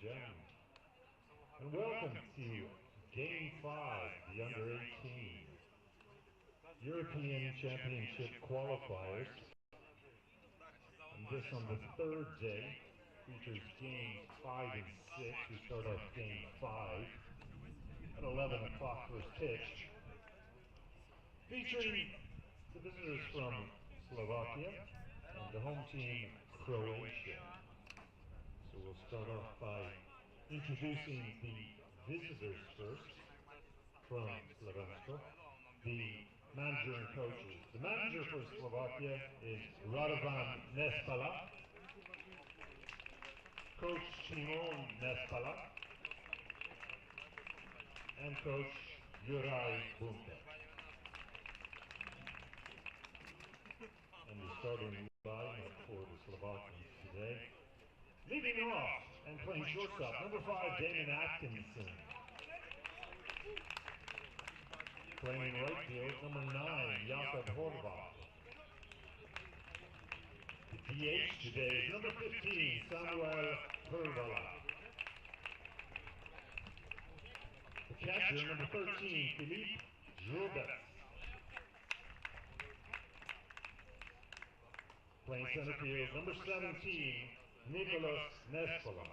gentlemen, and welcome to Game 5, the Under-18 European Championship qualifiers. And this on the third day features Games 5 and 6. We start off Game 5 at 11 o'clock first pitch, featuring the visitors from Slovakia and the home team Croatia. So we'll start off by introducing the visitors first from Slovensko, the manager and coaches. The manager for Slovakia is Radovan Nespala, Coach Timon Nespala, and Coach Juraj Bunta. And the starting lineup for the Slovakians today. Leading off and playing shortstop, number 5, Damon Atkinson. Playing right field, number 9, Jakob Horvath. The DH today is number 15, Samuel Pervala. The catcher, number 13, Philippe Jourdas. Playing center field, number 17, Nicholas Nespala.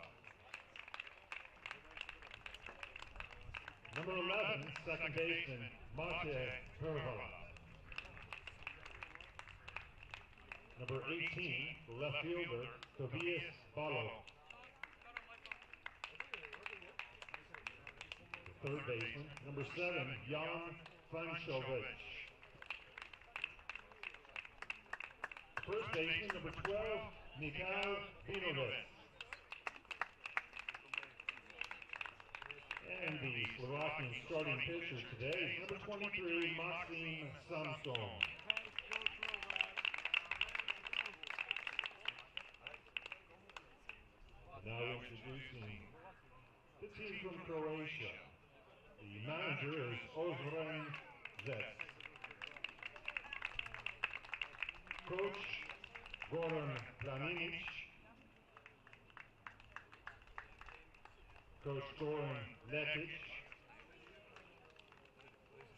Number 11, second baseman, Mate Pervala. Number 18, left fielder, Tobias Balo. The third baseman, number 7, Jan Vanchovic. First baseman, number 12, Mikhail Vinovec. And the Slovakian starting pitcher today is number 23, Maxim Samson. Now introducing the team from Croatia. The manager is Ozren Zec. Coach Goran Planinic. Coach Goran Lekic.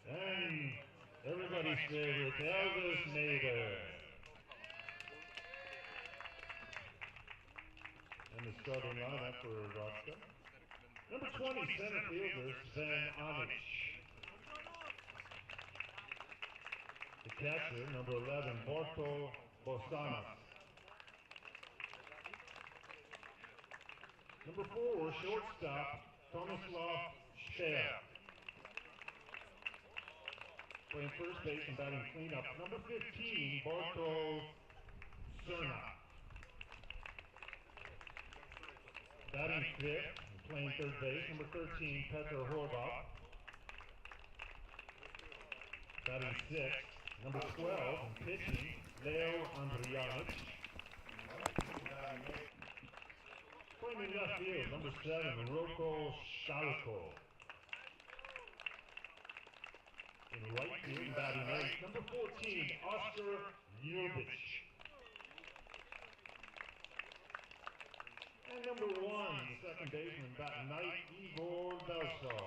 And everybody's favorite, Elvis Nader. And the starting lineup for Roska. Number 20, center fielder, Sven Anic. The catcher, number 11, Borto Bosanas. Number 4, shortstop, Tomislav Speer. Playing first base and batting cleanup, number 15, Borto Cerna. Batting fifth, playing third base, number 13, Petr Horvath. Batting sixth, number 12, and pitching, Leo Andrijanic. Playing in left field, number 7, Roko Shalko. In right field, batting eighth, number 14, Oscar Ljubic. And number 1, the second baseman, batting ninth, Igor Belsaw.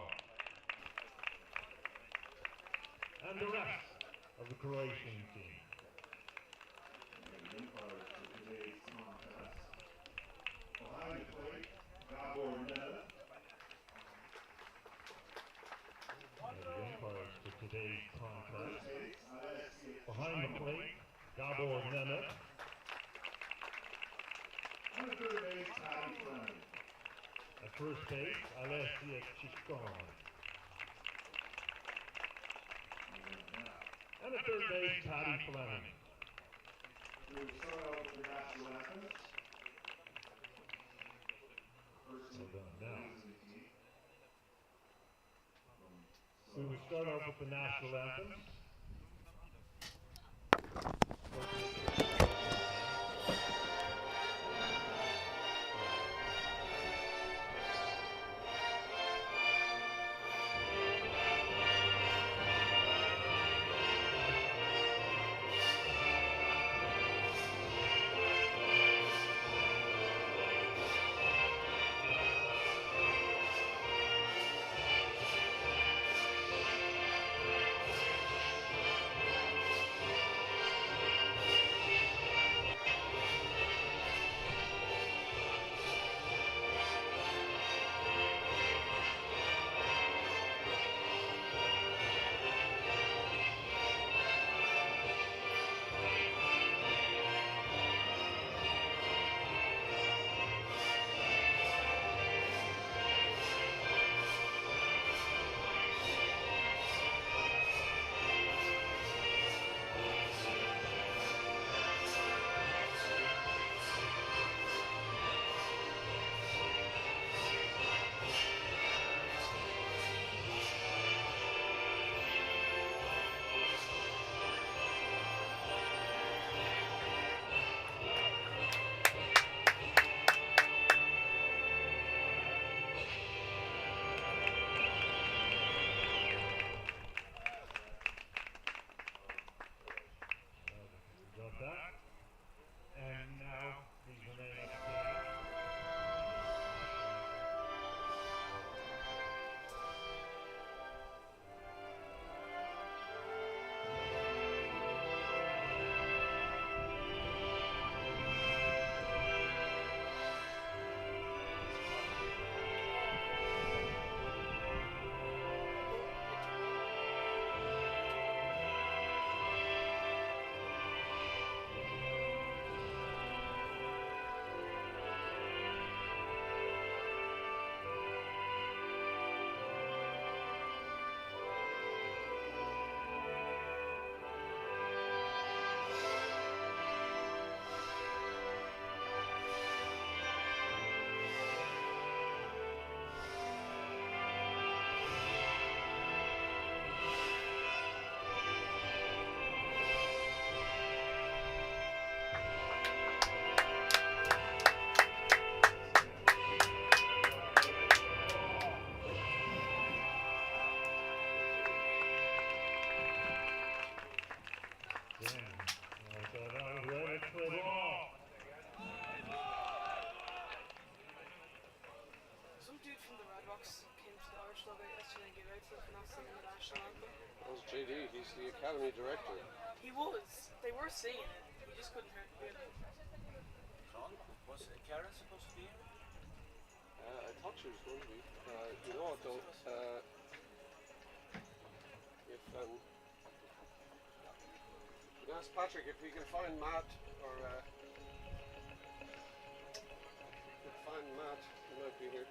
And the rest of the Croatian team. Behind the plate, Gabor Neda. And the umpires for today's contest. Behind the plate, Gabor Neda. And the third base, Taddy Fleming. At first base, Alessia Chichkon. And the third base, Taddy Fleming. We will start off with the national anthems. Well done. Now, we will start off with the national anthems. That was JD, he's the academy director. He was. They were singing it. He just couldn't hear it. Was Karen supposed to be here? I thought she was going to be. You know what though? If ask Patrick if we can find Matt or he might be here.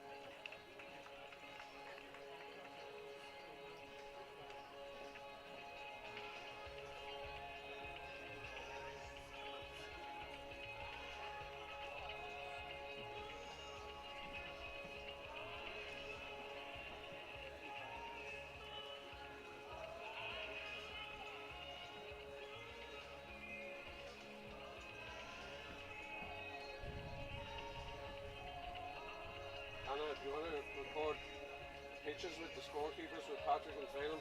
Anna, if you want to record pitches with the scorekeepers with Patrick and Phelan,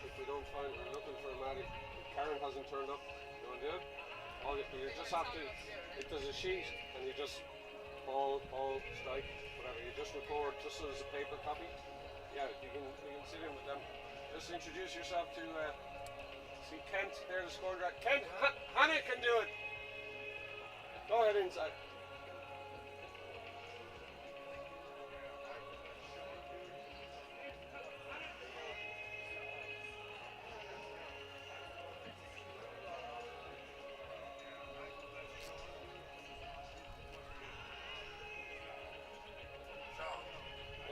if we don't find, we're looking for Maddie. Karen hasn't turned up. You want to do it? All you just have to, if there's a sheet and you just ball, strike, whatever, you just record just so there's a paper copy. Yeah, you can sit in with them. Just introduce yourself to, see Kent, there's the score director. Kent, Hannah can do it. Go ahead inside.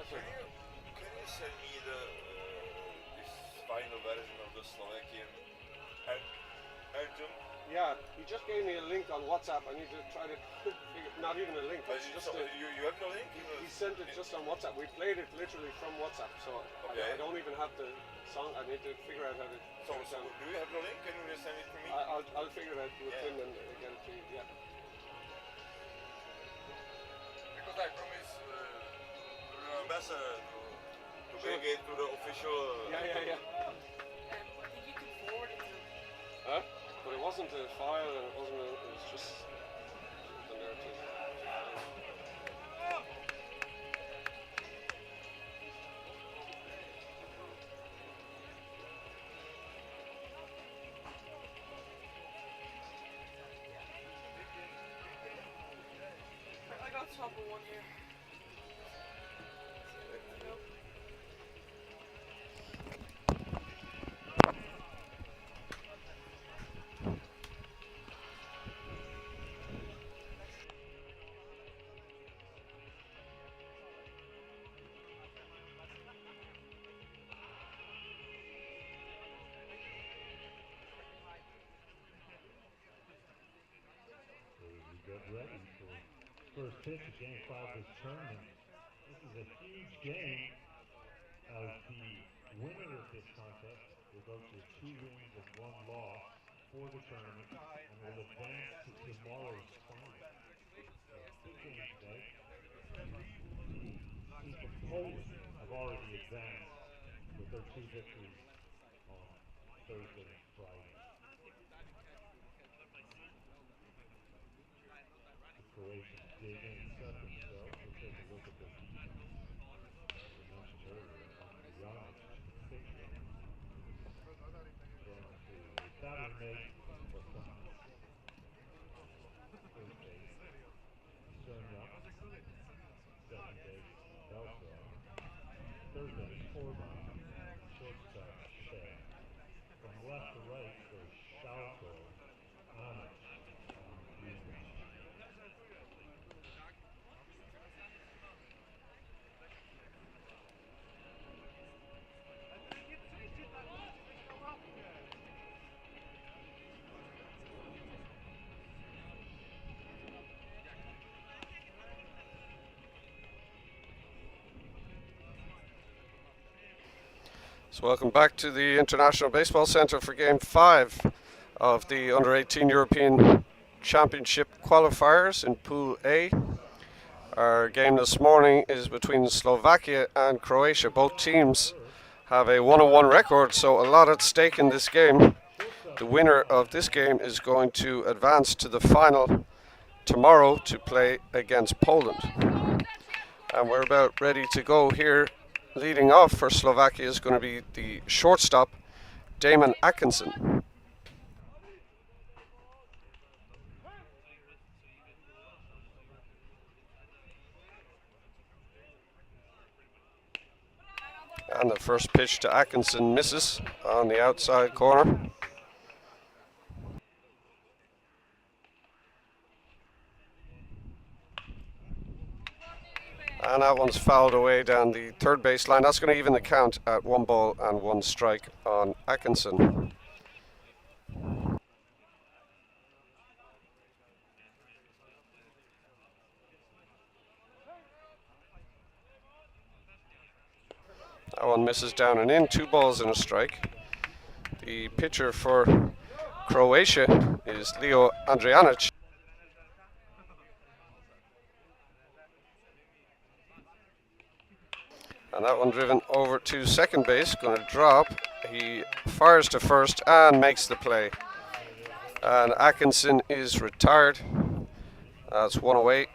Can you send me this final version of the Slovakian anthem? Yeah, he just gave me a link on WhatsApp. I need to try to figure, not even a link, but just you have no link? He sent it just on WhatsApp. We played it literally from WhatsApp, so I don't even have the song. I need to figure out how to turn it down. Do you have no link? Can you send it to me? I'll figure it out with him and again to you, yeah. Because I promise the ambassador to bring it to the official... Yeah. I think you can forward it to him. Huh? But it wasn't a file and it was just something there too. I got top of one here. Get ready for first pitch of Game 5 of this tournament. This is a huge game, as the winner of this contest will go to 2 wins and 1 loss for the tournament and will advance to tomorrow's final. Big game today. The team from Poland have already advanced with their 2 victories on Thursday and Friday. Croatia dig in and set themselves. We'll take a look at their defense. As I mentioned earlier, Jan Fischer going to batting mate for some first base. Cernya, second base, Belfort. Third base, Horvath. Shortstop, Shea. From left to right, there's Schalko, Anic, and Greenwich. So welcome back to the International Baseball Centre for Game 5 of the Under-18 European Championship qualifiers in Pool A. Our game this morning is between Slovakia and Croatia. Both teams have a 1-1 record, so a lot at stake in this game. The winner of this game is going to advance to the final tomorrow to play against Poland. And we're about ready to go here leading off for Slovakia is going to be the shortstop, Damon Atkinson. And the first pitch to Atkinson misses on the outside corner. And that one's fouled away down the third base line. That's going to even the count at 1 ball and 1 strike on Atkinson. That one misses down and in, 2 balls and a strike. The pitcher for Croatia is Leo Andrijanic. And that one driven over to second base, going to drop. He fires to first and makes the play. And Atkinson is retired. That's 1 away.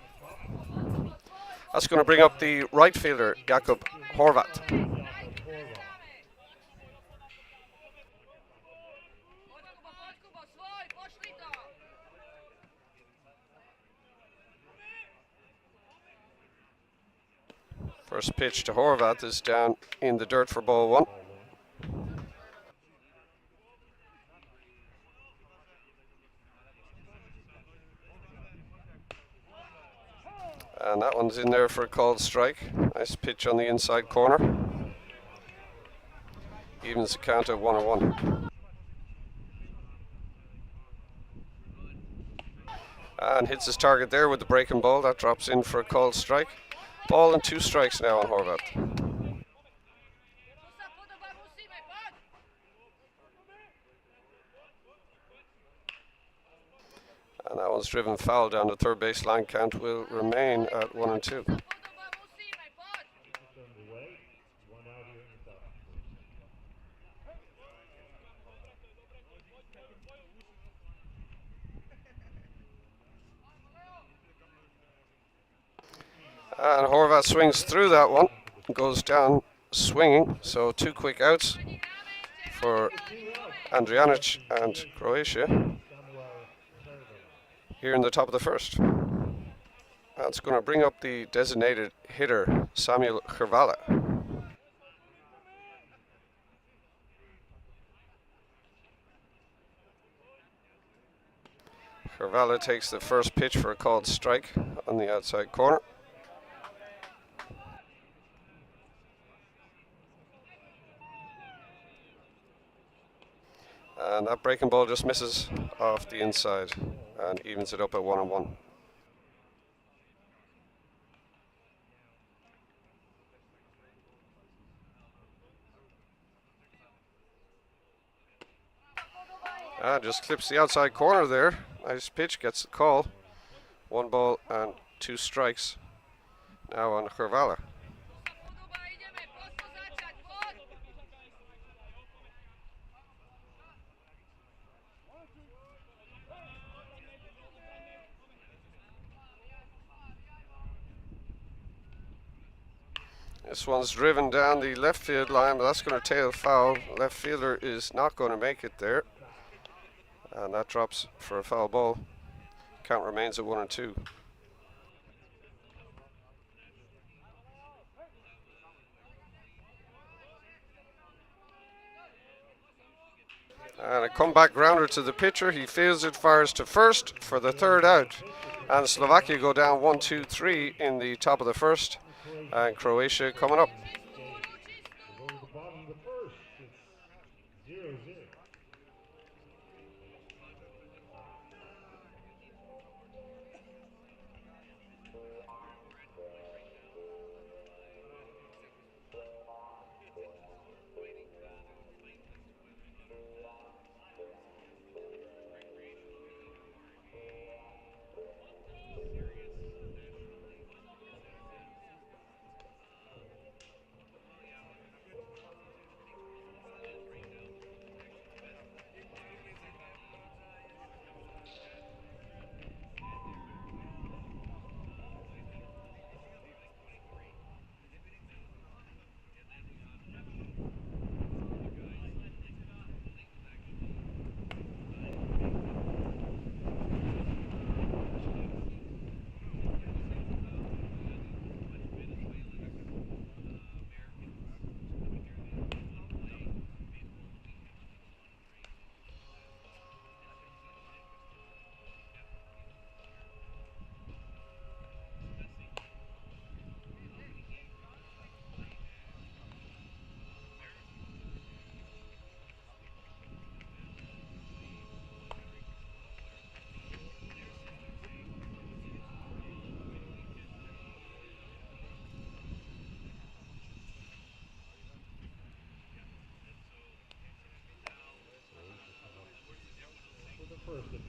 That's going to bring up the right fielder, Jakub Horvat. First pitch to Horvat is down in the dirt for ball 1. And that one's in there for a called strike. Nice pitch on the inside corner. Evens the count at 1-1. And hits his target there with the breaking ball. That drops in for a called strike. Ball and 2 strikes now on Horvat. And that one's driven foul down the third base line. Count will remain at 1-2. And Horvat swings through that one, goes down swinging. So 2 quick outs for Andrijanic and Croatia here in the top of the first. That's going to bring up the designated hitter, Samuel Hrvala. Hrvala takes the first pitch for a called strike on the outside corner. And that breaking ball just misses off the inside and evens it up at 1-1. Just clips the outside corner there. Nice pitch, gets the call. 1 ball and 2 strikes now on Hrvala. This one's driven down the left field line, but that's going to tail foul. Left fielder is not going to make it there. And that drops for a foul ball. Count remains at 1-2. And a comeback grounder to the pitcher. He fields it, fires to first for the 3rd out. And Slovakia go down 1-2-3 in the top of the first. And Croatia coming up.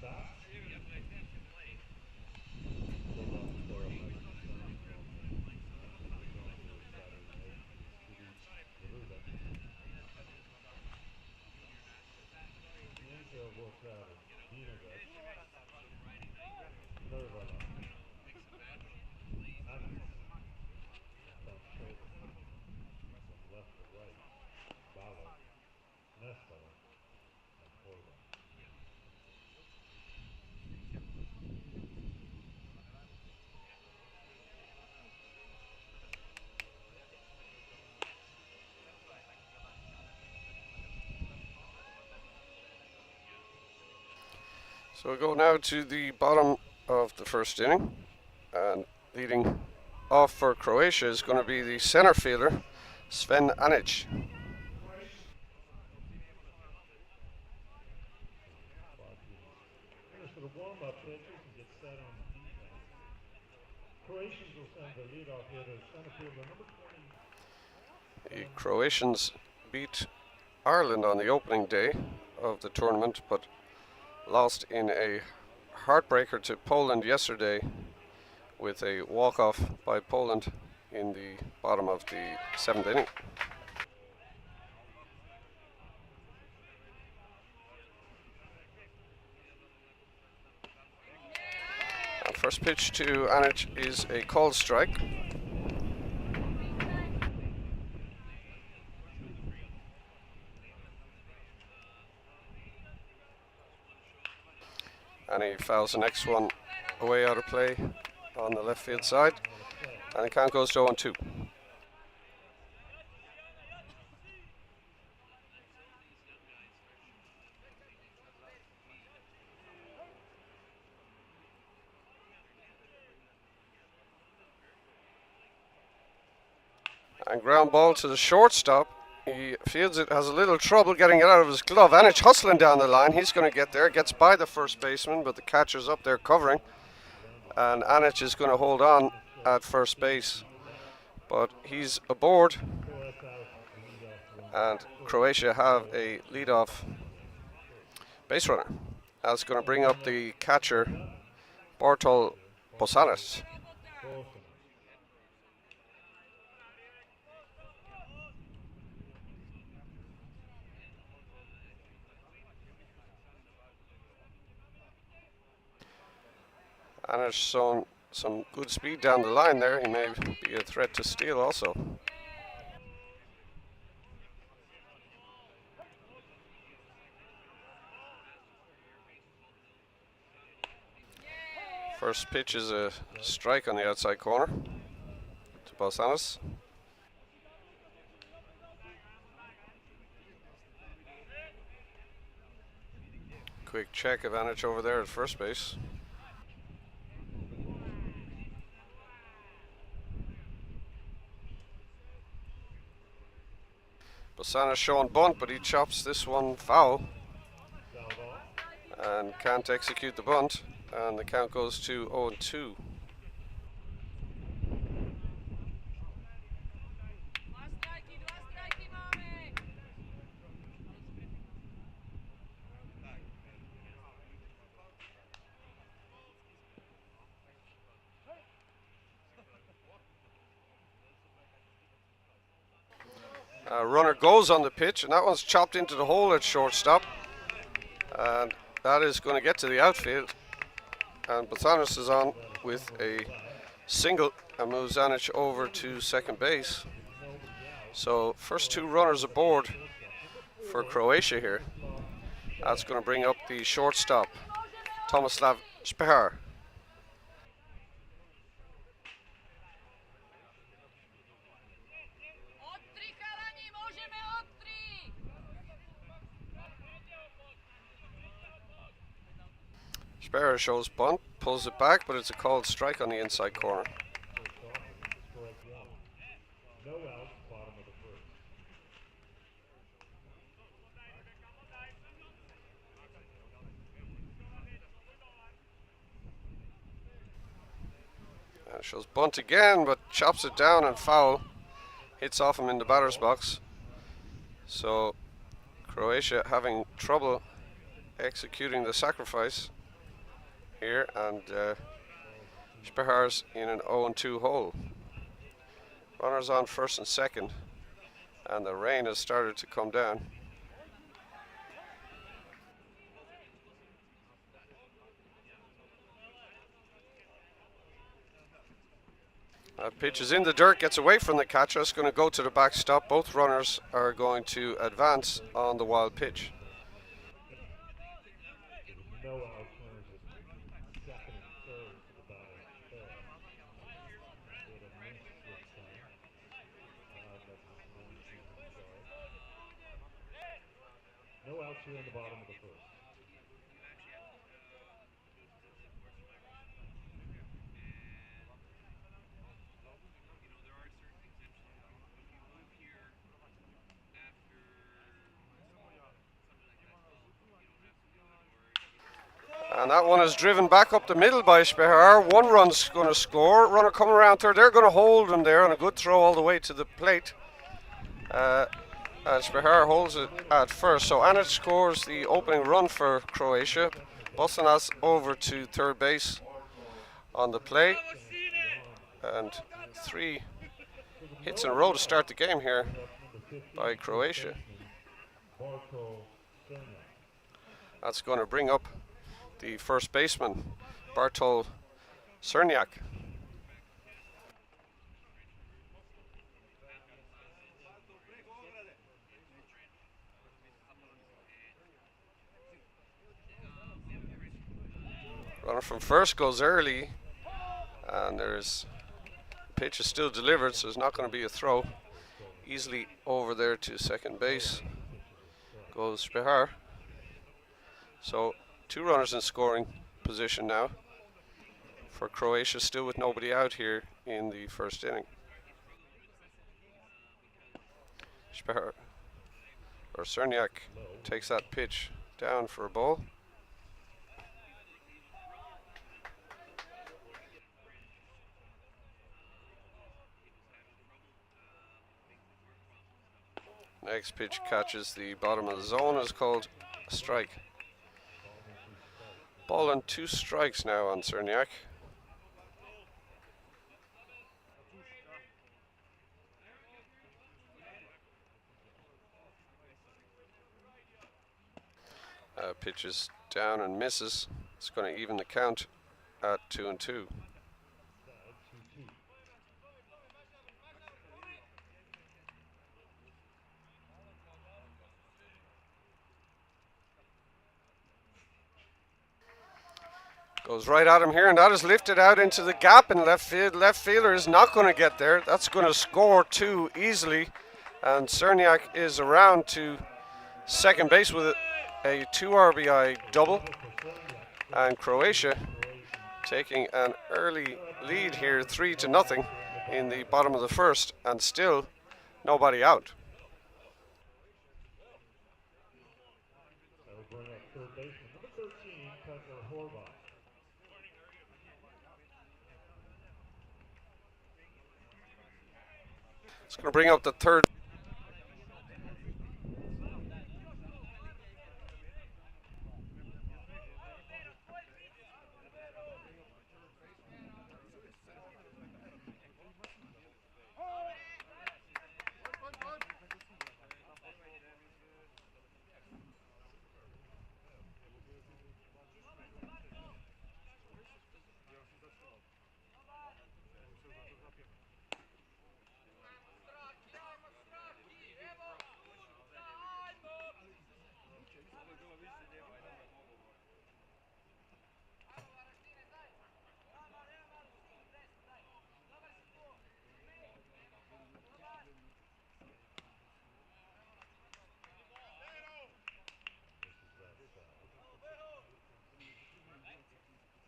stop. They lost clarified concerns on the going to Saturday night City Garuda. Niente a votare Dinovic, Curvala, Alex, from shoulder, from left to right, Bala, Nestala, and Porla. So we go now to the bottom of the first inning, and leading off for Croatia is going to be the center fielder, Sven Anic. Finished with a warm-up pitches and get set on defense. Croatians will send the leadoff hitter, center fielder number 20. The Croatians beat Ireland on the opening day of the tournament, but lost in a heartbreaker to Poland yesterday with a walk-off by Poland in the bottom of the seventh inning. And first pitch to Anic is a called strike. And he fouls the next one away out of play on the left field side, and the count goes to 0-2. And ground ball to the shortstop. He fields it, has a little trouble getting it out of his glove. Anic hustling down the line. He's going to get there. Gets by the first baseman, but the catcher's up there covering. And Anic is going to hold on at first base. But he's aboard. And Croatia have a leadoff base runner. That's going to bring up the catcher, Bartol Bosanis. Anic shown some good speed down the line there. He may be a threat to steal also. First pitch is a strike on the outside corner to Bosanis. Quick check of Anic over there at first base. Bosanis showing bunt, but he chops this one foul and can't execute the bunt, and the count goes to 0-2. Runner goes on the pitch, and that one's chopped into the hole at shortstop, and that is going to get to the outfield. And Bosanis is on with a single and moves Anic over to second base. So first two runners aboard for Croatia here. That's going to bring up the shortstop, Tomislav Špehar. Sparrow shows bunt, pulls it back, but it's a called strike on the inside corner. No out, bottom of the first. And shows bunt again, but chops it down and foul. Hits off him in the batter's box. So Croatia having trouble executing the sacrifice here, and Spehar's in an 0-2 hole. Runners on first and second, and the rain has started to come down. That pitch is in the dirt, gets away from the catcher. It's going to go to the backstop. Both runners are going to advance on the wild pitch. No alternative. Second and third for the batter there. With a miss this time. That's going to inside. No outs here in the bottom of the first. And that one is driven back up the middle by Spehar. One run's going to score. Runner coming around third. They're going to hold him there on a good throw all the way to the plate. And Spehar holds it at first. So Anic scores the opening run for Croatia. Bosanas over to third base on the play. And 3 hits in a row to start the game here by Croatia. That's going to bring up the first baseman, Bartol Cerniak. Runner from first goes early, and there's pitch is still delivered, so it's not going to be a throw. Easily over there to second base goes Spehar. So 2 runners in scoring position now for Croatia, still with nobody out here in the first inning. Spehar, or Cerniak, takes that pitch down for a ball. Next pitch catches the bottom of the zone, is called a strike. Ball and 2 strikes now on Cerniak. Pitches down and misses. It's going to even the count at 2-2. Goes right at him here, and that is lifted out into the gap in left field. Left fielder is not going to get there. That's going to score 2 easily, and Cerniak is around to second base with a 2 RBI double, and Croatia taking an early lead here, 3-0 in the bottom of the first, and still nobody out. That will bring up third baseman number 13, Cutler Horvath. It's going to bring up the third.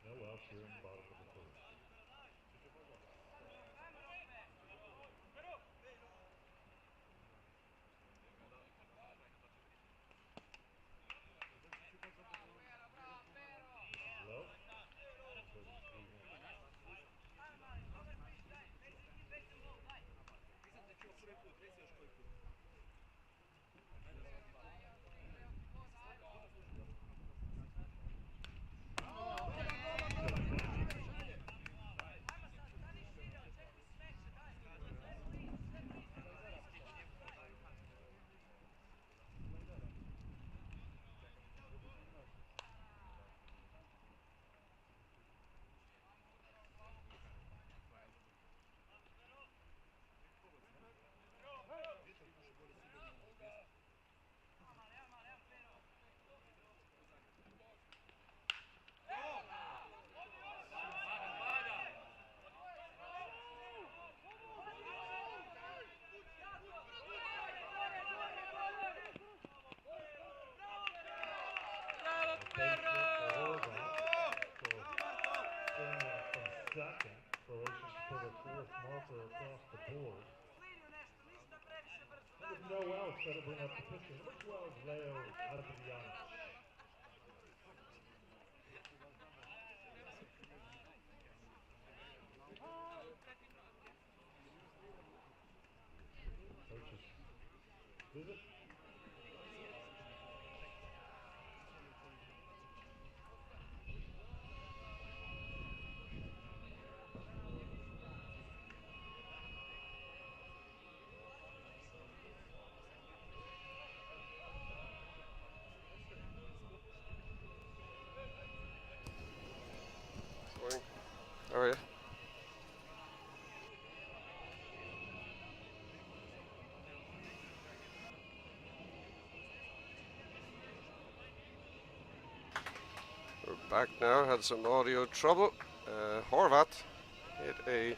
No outs here in the bottom of the first. Low. their fourth marker across the board. And with no outs, that'll bring up the pitcher. Number 12, Leo Adrianic. Coach's visit. Morning. How are you? We're back now. Had some audio trouble. Horvat hit a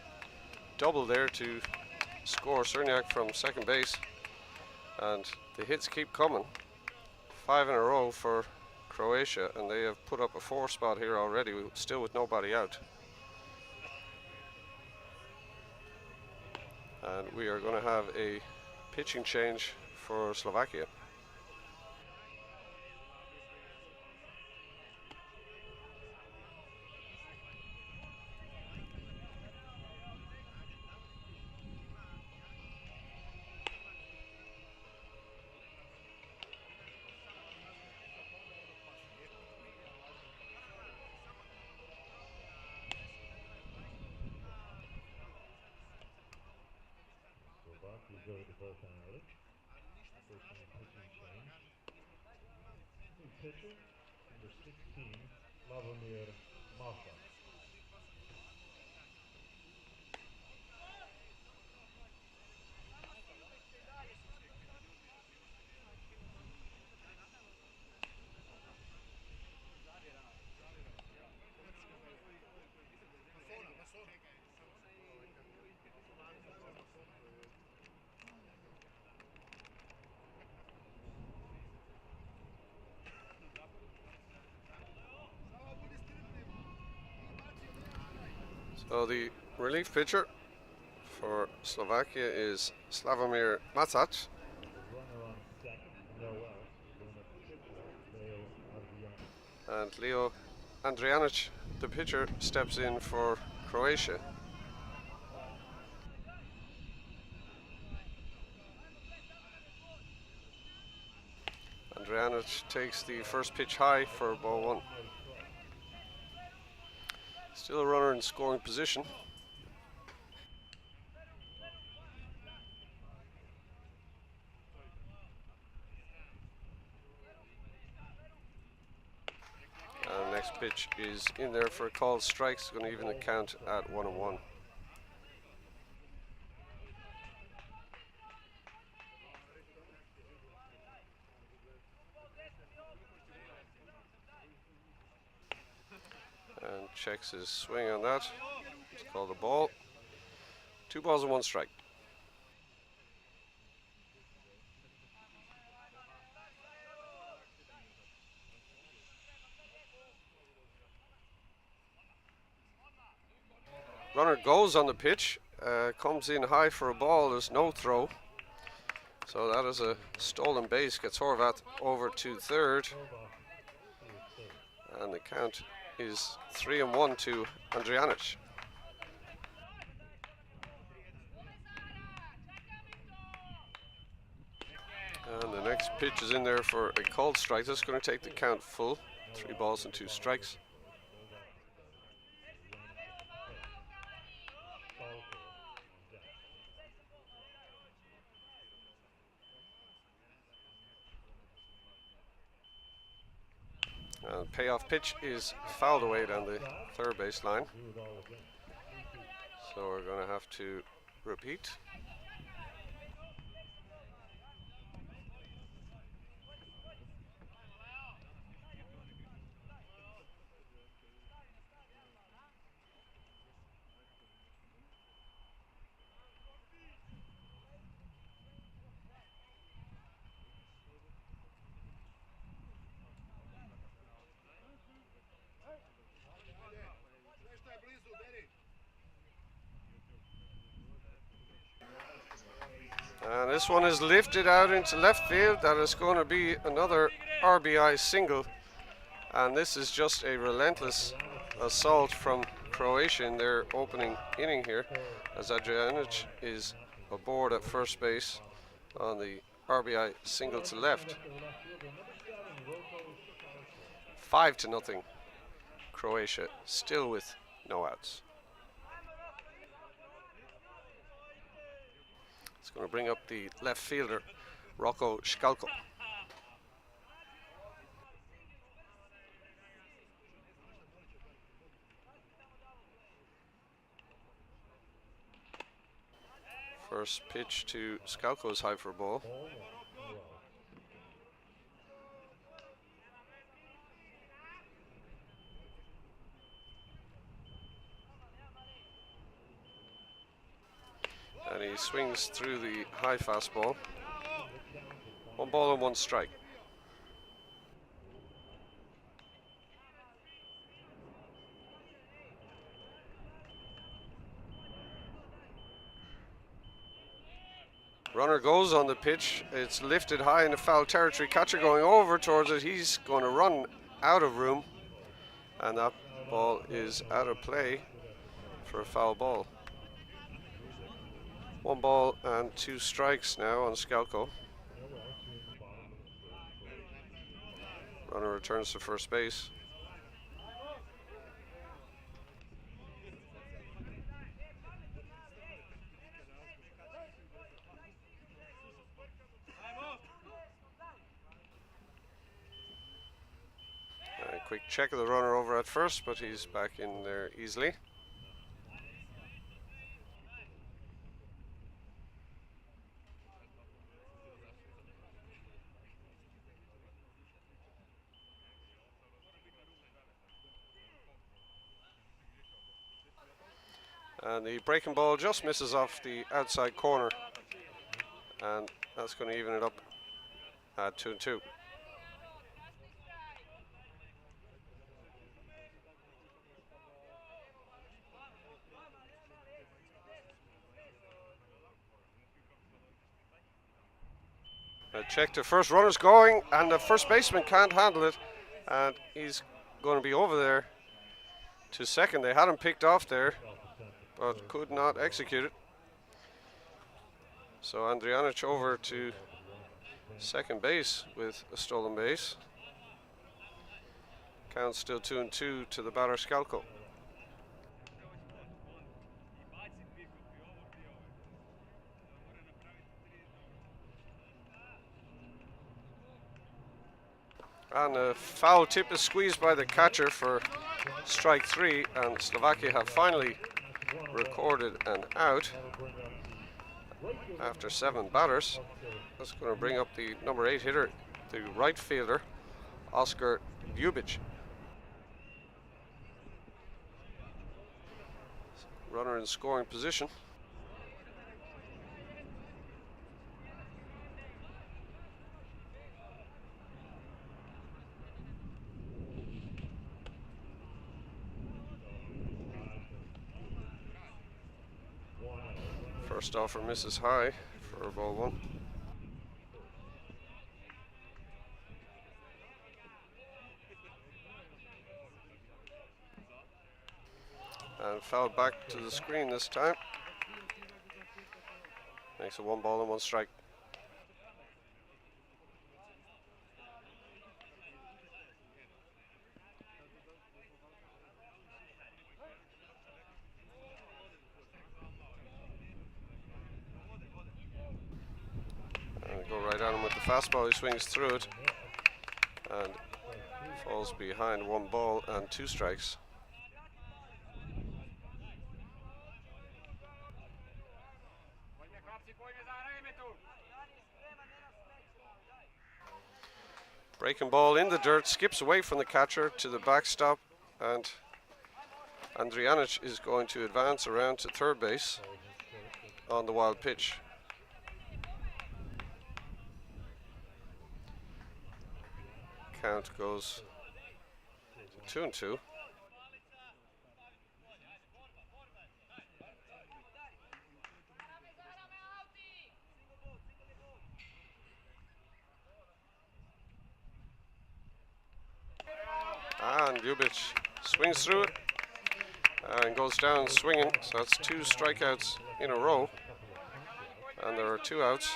double there to score Cerniak from second base, and the hits keep coming. 5 in a row for Croatia, and they have put up a 4 spot here already, still with nobody out. And we are going to have a pitching change for Slovakia. Slovakia go to the bullpen early. First inning pitching change. New pitcher, number 16, Slavomir Masa. So the relief pitcher for Slovakia is Slavomir Macac. The runner on second, no outs. Bring up the pitcher, Leo Adrianic. And Leo Andrianic, the pitcher, steps in for Croatia. Andrianic takes the first pitch high for ball 1. Still a runner in scoring position. And the next pitch is in there for a called strike. It's going to even the count at 1-1. And checks his swing on that. It's called a ball. 2 balls and 1 strike. Runner goes on the pitch, comes in high for a ball. There's no throw. So that is a stolen base. Gets Horvat over to third. And the count is 3-1 to Andrianic. And the next pitch is in there for a called strike. That's going to take the count full. 3 balls and 2 strikes. And payoff pitch is fouled away down the third base line. So we're going to have to repeat. This one is lifted out into left field. That is going to be another RBI single. And this is just a relentless assault from Croatia in their opening inning here, as Adrianic is aboard at first base on the RBI single to left. 5-0. Croatia still with no outs. It's going to bring up the left fielder, Rocco Škalko. First pitch to Škalko is high for a ball. And he swings through the high fastball. 1 ball and 1 strike. Runner goes on the pitch. It's lifted high in the foul territory. Catcher going over towards it. He's going to run out of room. And that ball is out of play for a foul ball. 1 ball and 2 strikes now on Škalko. Runner returns to first base. A quick check of the runner over at first, but he's back in there easily. And the breaking ball just misses off the outside corner, and that's going to even it up at 2-2. A check to first, runner's going, and the first baseman can't handle it, and he's going to be over there to second. They had him picked off there, but could not execute it. So Andrijanic over to second base with a stolen base. Count still 2-2 to the batter Škalko. And a foul tip is squeezed by the catcher for strike 3, and Slovakia have finally recorded an out after 7 batters. That's going to bring up the number 8 hitter, the right fielder, Oscar Ljubic. Runner in scoring position. First offer misses high for a ball 1. And foul back to the screen this time. Makes it 1 ball and 1 strike. Go right at him with the fastball. He swings through it and falls behind. 1 ball and 2 strikes. Breaking ball in the dirt, skips away from the catcher to the backstop, and Andrijanic is going to advance around to third base on the wild pitch. Count goes to 2-2. swings through it and goes down swinging. So that's 2 strikeouts in a row, and there are 2 outs.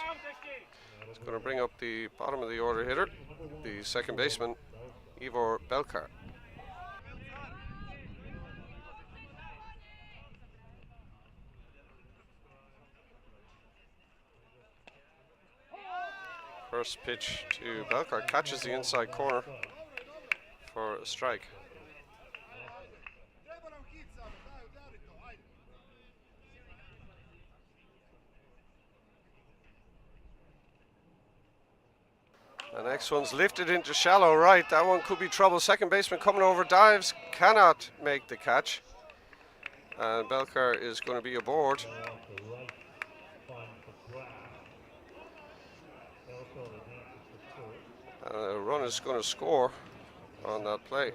It's going to bring up the bottom of the order hitter, the second baseman, Ivor Belkar. First pitch to Belkar, catches the inside corner for a strike. The next one's lifted into shallow right. That one could be trouble. Second baseman coming over, dives, cannot make the catch. And Belkar is going to be aboard. A run is going to score on that play.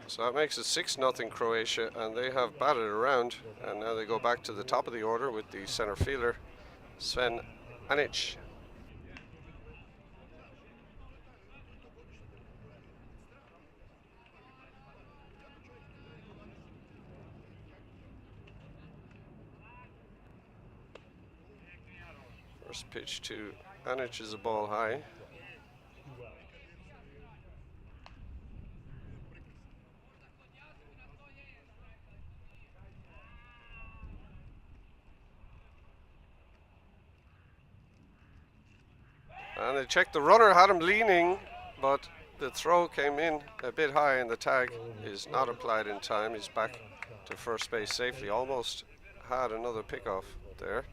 So that makes it 6-0 Croatia, and they have batted around. And now they go back to the top of the order with the center fielder, Sven Anic. First pitch to Anic is a ball high. And they checked the runner, had him leaning, but the throw came in a bit high and the tag is not applied in time. He's back to first base safely. Almost had another pickoff there.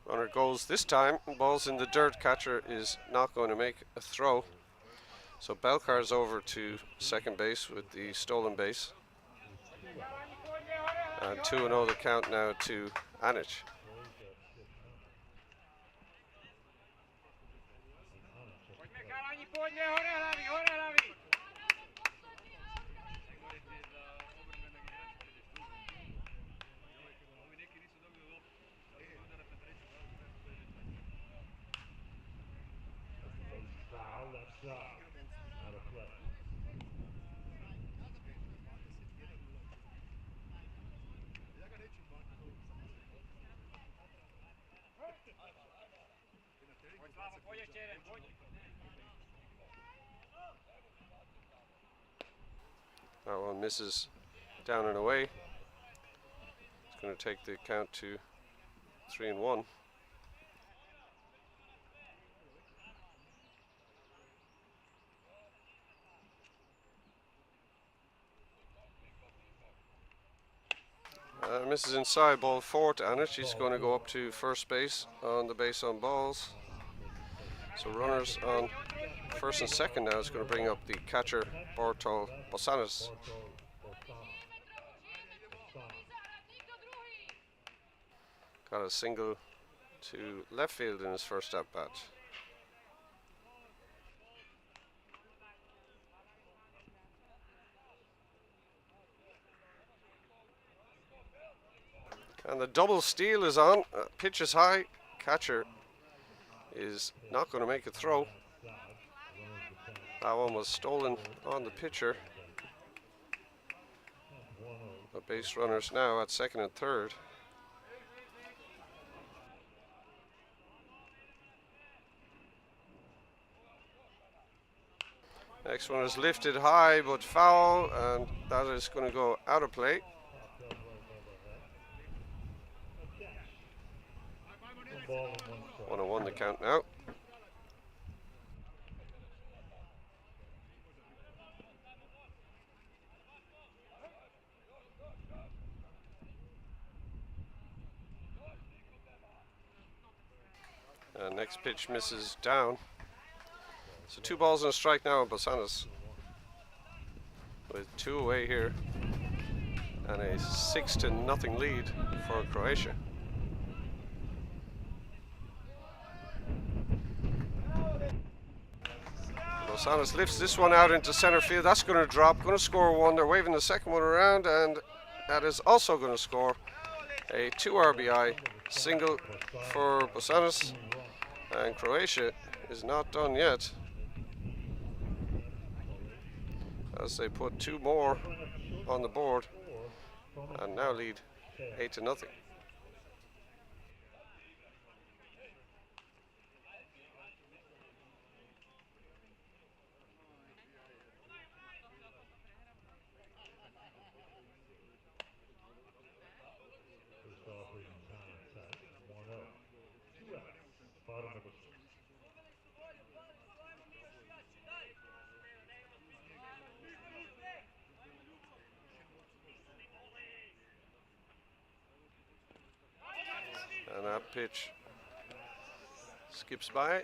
Runner goes this time, ball's in the dirt, catcher is not going to make a throw. So Belkar's over to second base with the stolen base. And 2-0 the count now to Anic. That one misses down and away. It's going to take the count to 3-1. Misses inside, ball 4 to Anic. He's going to go up to first base on the base on balls. So runners on first and second now is going to bring up the catcher, Bartol Bosanis. Got a single to left field in his first at bat. And the double steal is on. Pitch is high. Catcher is not going to make a throw. That one was stolen on the pitcher. The base runners now at second and third. Next one is lifted high but foul, and that is going to go out of play. 1-1 the count now. Next pitch misses down. So 2 balls and a strike now on Bosanis, with 2 away here, and a 6-0 lead for Croatia. Bosanis lifts this one out into center field. That's going to drop, going to score 1. They're waving the second one around, and that is also going to score a 2 RBI single for Bosanis, and Croatia is not done yet, as they put 2 more on the board and now lead 8-0. First offering time set 1-0. 2 outs. Bottom of the 6th. And that pitch skips by.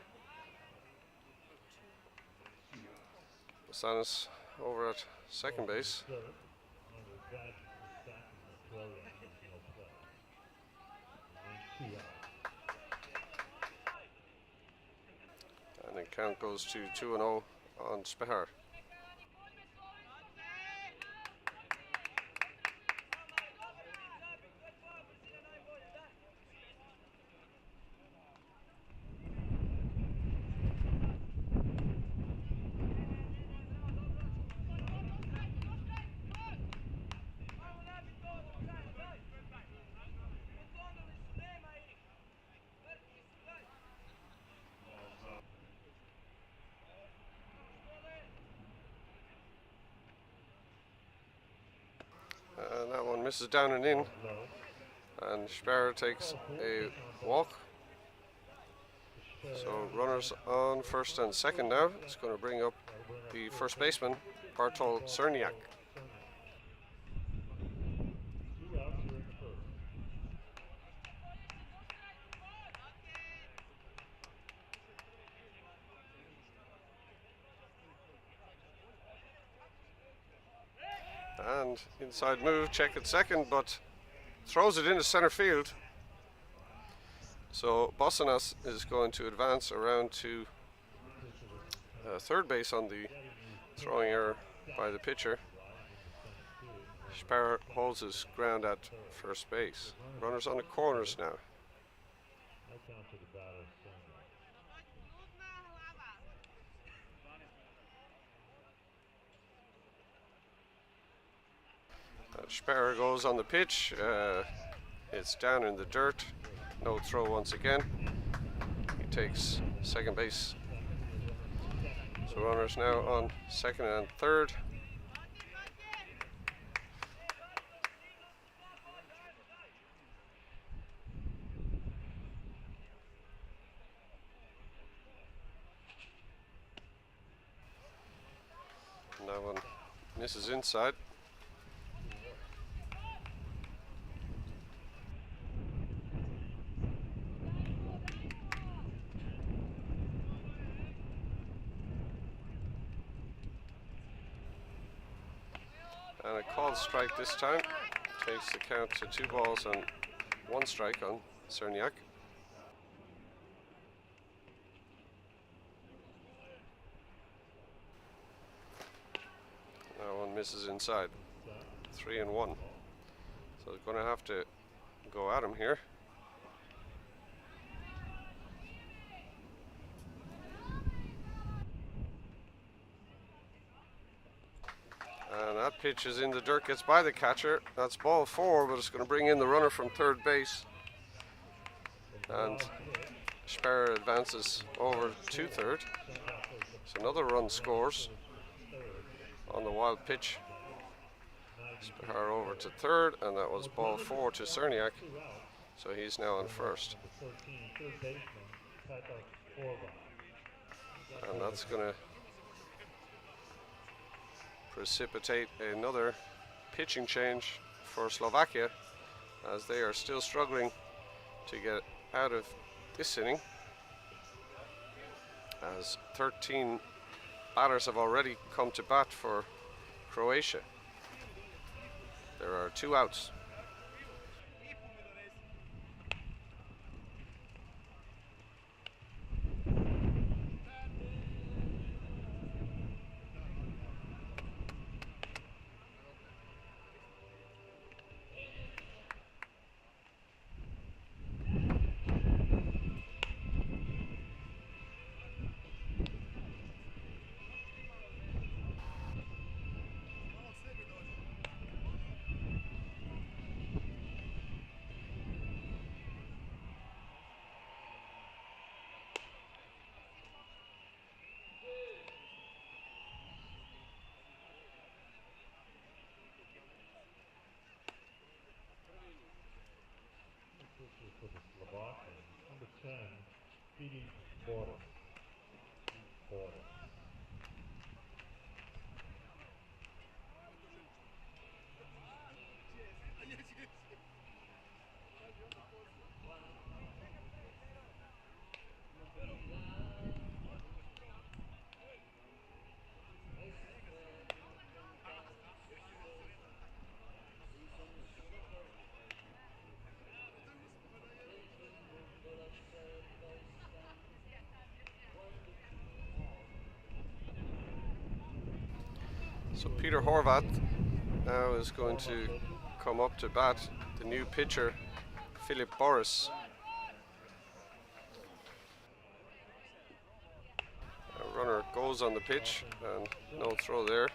Bosanis over at second base. Third. Under that, the sack is a throw in. No play. Remains 2 outs. And the count goes to 2-0 on Spehar. And that one misses down and in, and Sperr takes a walk. So runners on first and second now. It's going to bring up the first baseman, Bartol Cerniak. 2 outs here in the first. And inside move, check at second, but throws it into center field. So Bosanis is going to advance around to third base on the throwing error by the pitcher. Sparrow holds his ground at first base. Runners on the corners now. No count to the batter. Sparrow goes on the pitch. It's down in the dirt. No throw once again. He takes second base. So runners now on second and third. And that one misses inside. And a called strike this time. Takes the count to 2 balls and 1 strike on Cerniak. That one misses inside. 3-1. So they're going to have to go at him here. And that pitch is in the dirt, gets by the catcher. That's ball 4, but it's going to bring in the runner from third base. And Sparrow advances over to third. So another run scores on the wild pitch. Sparrow over to third, and that was ball 4 to Cerniak. So he's now on first. And that's going to precipitate another pitching change for Slovakia, as they are still struggling to get out of this inning, as 13 batters have already come to bat for Croatia. There are 2 outs. 10, Philip Boris. So Peter Horvath now is going to come up to bat the new pitcher, Philip Boris. A runner goes on the pitch and no throw there.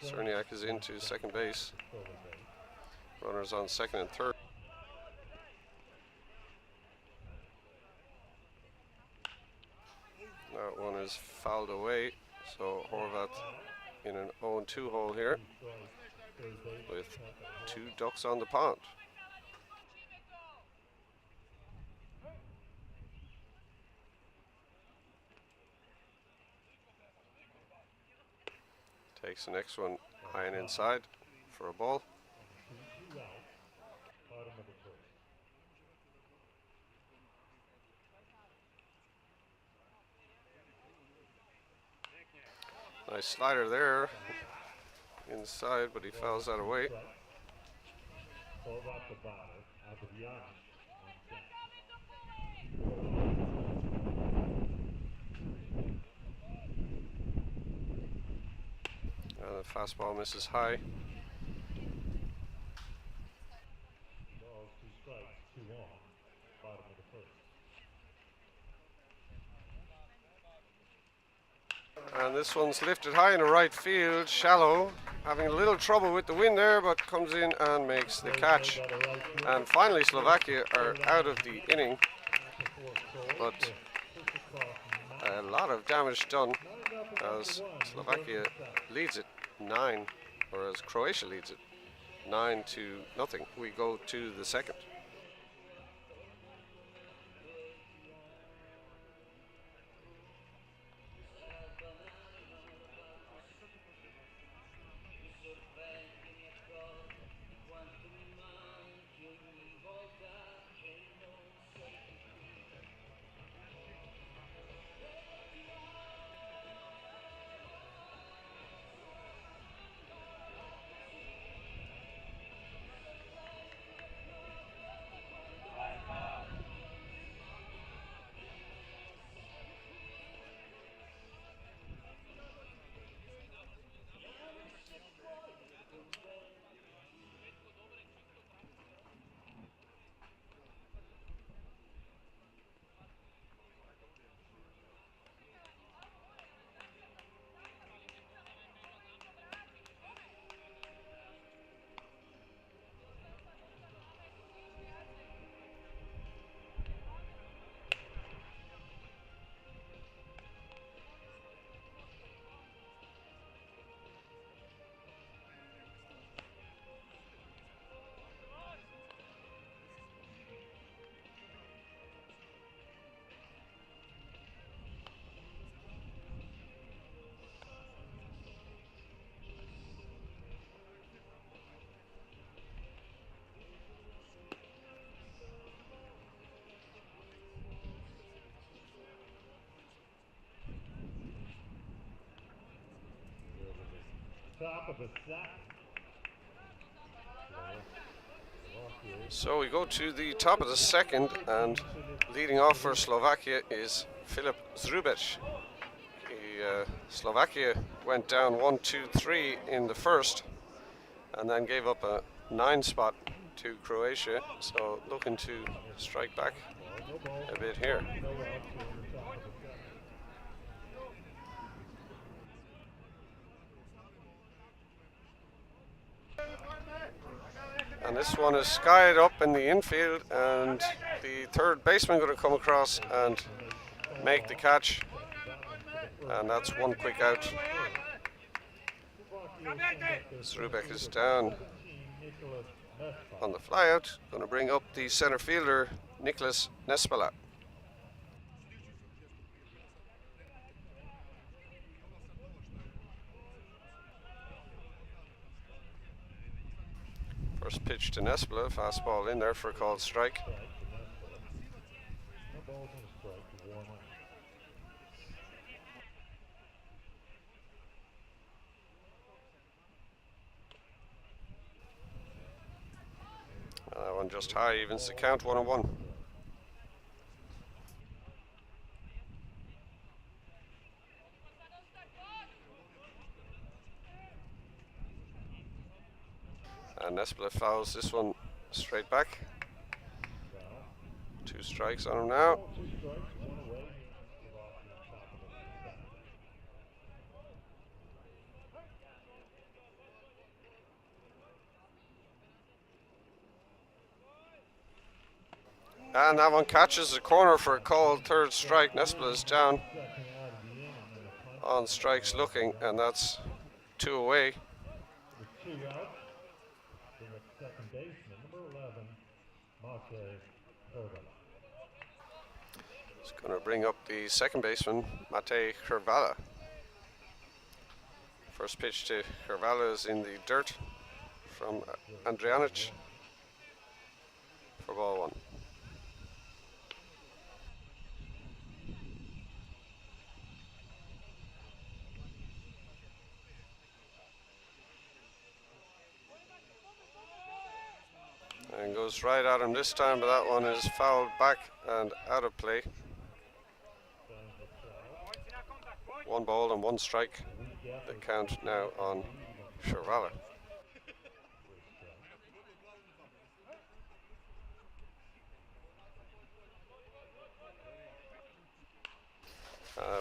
Cerniak is into second base. Runners on second and third. That one is fouled away, so Horvath in an 0-2 hole here with 2 ducks on the pond. Takes the next one high and inside for a ball. Nice slider there inside, but he fouls that away. The fastball misses high. Balls, 2 strikes, 2 on, bottom of the first. And this one's lifted high in the right field, shallow. Having a little trouble with the wind there, but comes in and makes the catch. And finally Slovakia are out of the inning. But a lot of damage done as Slovakia leads it 9, or as Croatia leads it 9-0. We go to the second. Top of the set. So we go to the top of the second, and leading off for Slovakia is Filip Zrubec. Slovakia went down 1-2-3 in the first and then gave up a 9 spot to Croatia, so looking to strike back a bit here. And this one is skied up in the infield, and the third baseman going to come across and make the catch, and that's one quick out. Zrubec is down on the flyout, going to bring up the center fielder Nicholas Nespala. First pitch to Nespla, fastball in there for a called strike. Strike to Nespler. No balls and a strike to warm up. That one just high, evens the count, 1-1. And Nespla fouls this one straight back. Foul. 2 strikes on him now. 2 strikes, 1 away. Slovakia on top of the 7th. And that one catches the corner for a called third strike. Nespla is down Second out of the inning and a punt on strikes looking, and that's 2 away. with 2 outs. The second baseman, number 11, Mate Hervala. It's going to bring up the second baseman, Mate Hervala. First pitch to Hervala is in the dirt from Andrianic for ball 1. And goes right at him this time, but that one is fouled back and out of play. 1 ball and 1 strike. The count now on Hervala.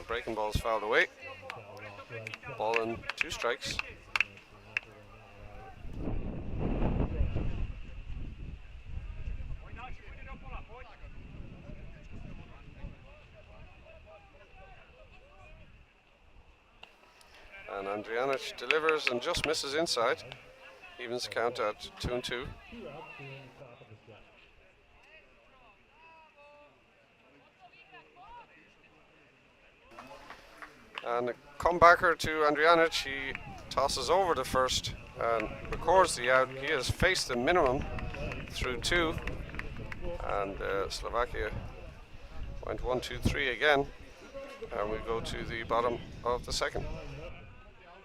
Breaking ball's fouled away. Ball and 2 strikes. And Andrianic delivers and just misses inside. Evens the count at 2-2. 2 outs here in the top of the 7th. And a comebacker to Andrianic. He tosses over the first and records the out. He has faced the minimum through 2. And Slovakia went 1-2-3 again. And we go to the bottom of the second.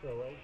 Croatia.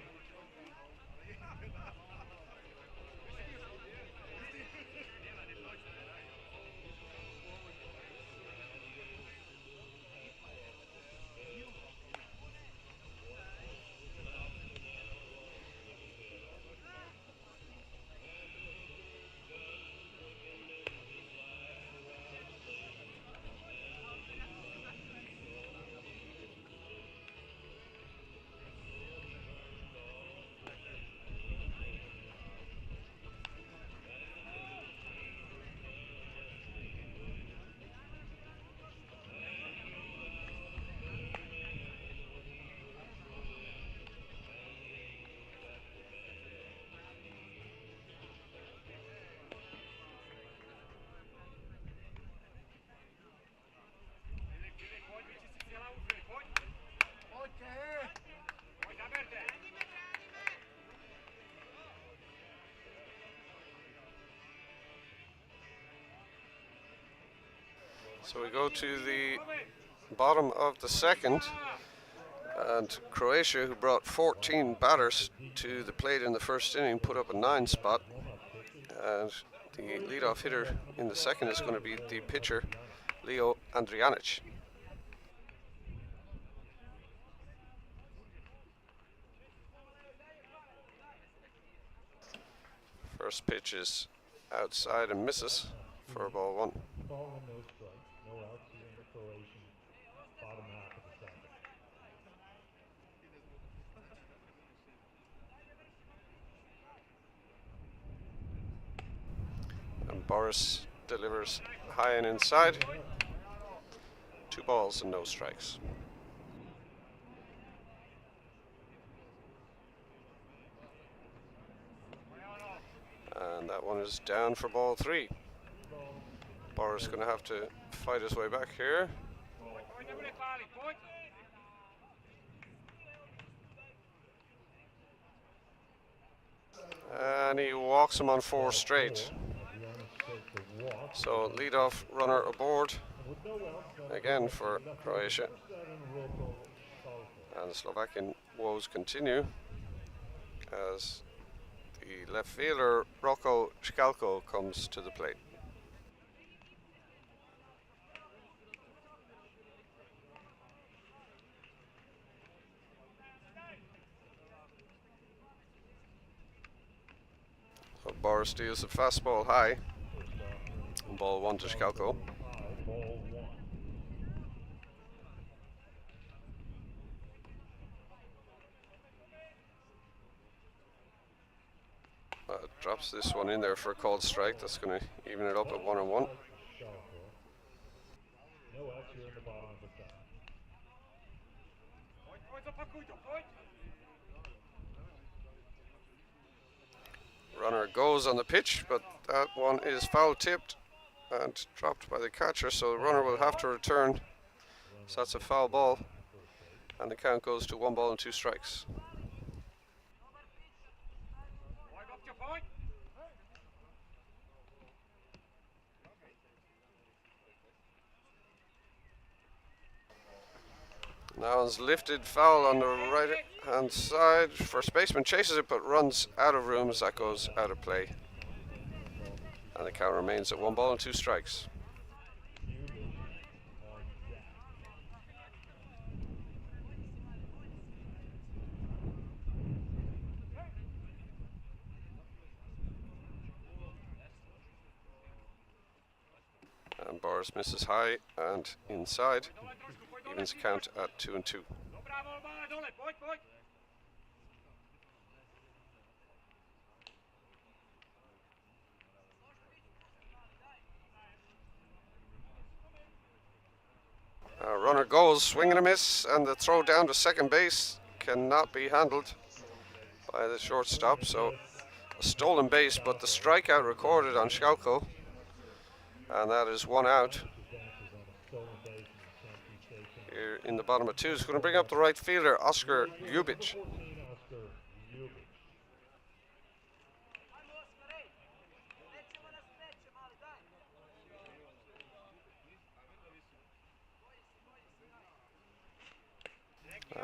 So we go to the bottom of the second, and Croatia, who brought 14 batters to the plate in the first inning, put up a 9 spot, and the leadoff hitter in the second is going to be the pitcher Leo Andrianic. First pitch is outside and misses for ball 1. Ball and no strikes. No outs here in the Croatian bottom half of the 7th. And Boris delivers high and inside. 2 balls and no strikes. And that one is down for ball 3. Boris going to have to fight his way back here. And he walks walks him on 4 straight. So lead-off runner aboard again for Croatia. And the Slovakian woes continue as the left fielder Rocco Škalko comes to the plate. So Boris deals a fastball high. Ball 1 to Škalko. Drops this one in there for a called strike. That's going to even it up at 1-1. Runner goes on the pitch, but that one is foul tipped and dropped by the catcher, so the runner will have to return. So that's a foul ball, and the count goes to 1 ball and 2 strikes. Now it's lifted foul on the right hand side. First baseman chases it but runs out of room as that goes out of play. And the count remains at 1 ball and 2 strikes. And Boris misses high and inside. Evens count at 2-2. Runner goes, swing and a miss, and the throw down to second base cannot be handled by the shortstop. So a stolen base, but the strikeout recorded on Škalko, and that is 1 out. Here in the bottom of 2 is going to bring up the right fielder, Oscar Ljubic.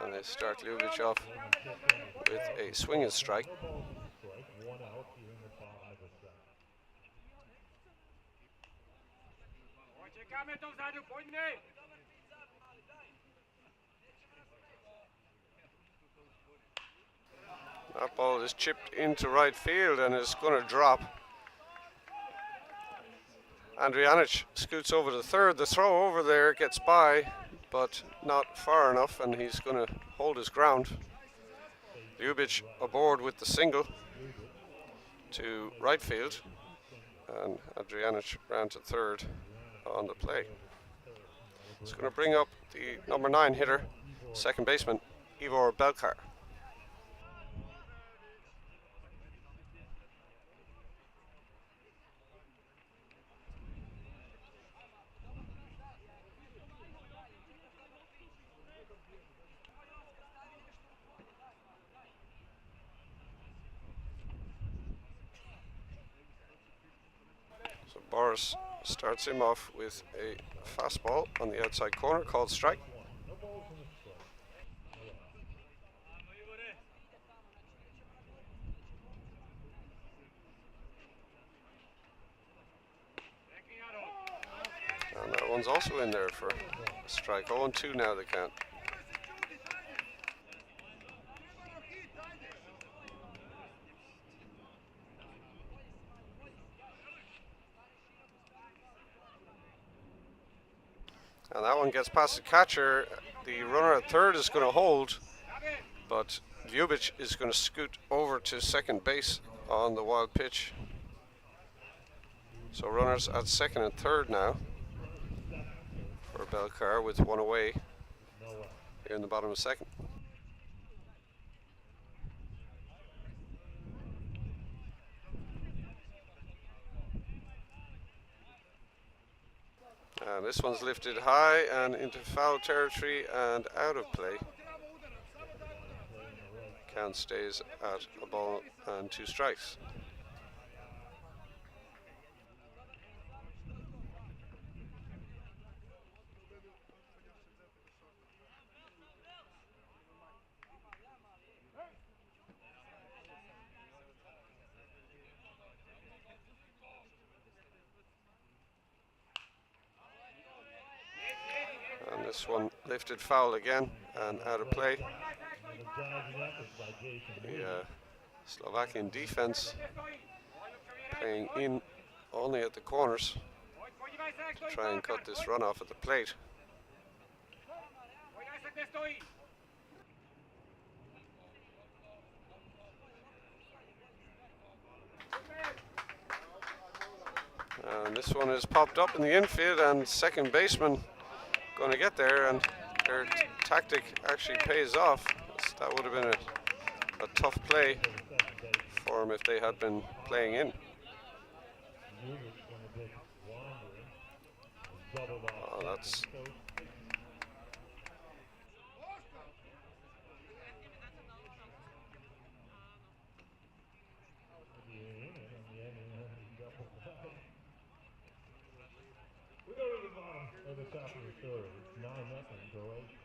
And they start Ljubic off with a swing and strike. That ball is chipped into right field and is going to drop. Andrijanic scoots over to third. The throw over there gets by, but not far enough, and he's going to hold his ground. Ljubic aboard with the single to right field, and Andrijanic ran to third on the play. It's going to bring up the number 9 hitter, second baseman, Ivor Belkar. So Boris starts him off with a fastball on the outside corner called strike. And that one's also in there for a strike. 0-2 now the count. And that one gets past the catcher. The runner at third is going to hold, but Ljubic is going to scoot over to second base on the wild pitch. So runners at second and third now for Belkar with 1 away here in the bottom of second. And this one's lifted high and into foul territory and out of play. Count stays at 1 ball and 2 strikes. This one lifted foul again and out of play. The Slovakian defense playing in only at the corners to try and cut this run off at the plate. And this one is popped up in the infield, and second baseman going to get there, and their tactic actually pays off. That would have been a tough play for them if they had been playing in. Oh, that's We go to the bottom of the top of the third. It's 9-0 Croatia.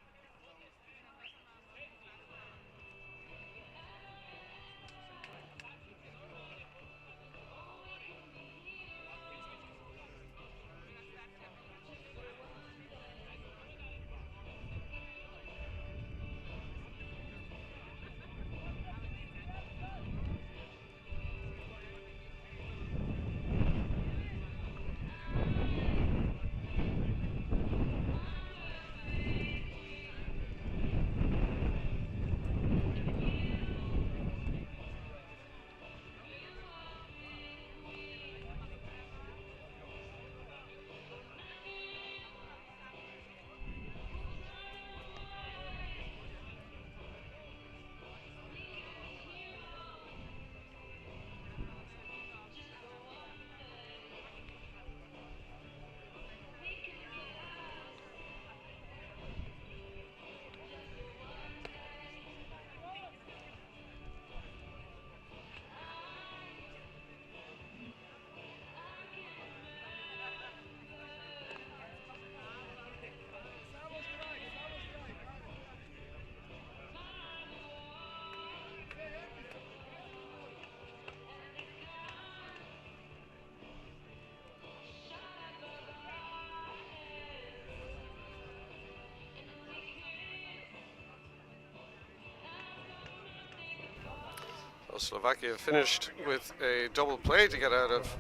Slovakia finished with a double play to get out of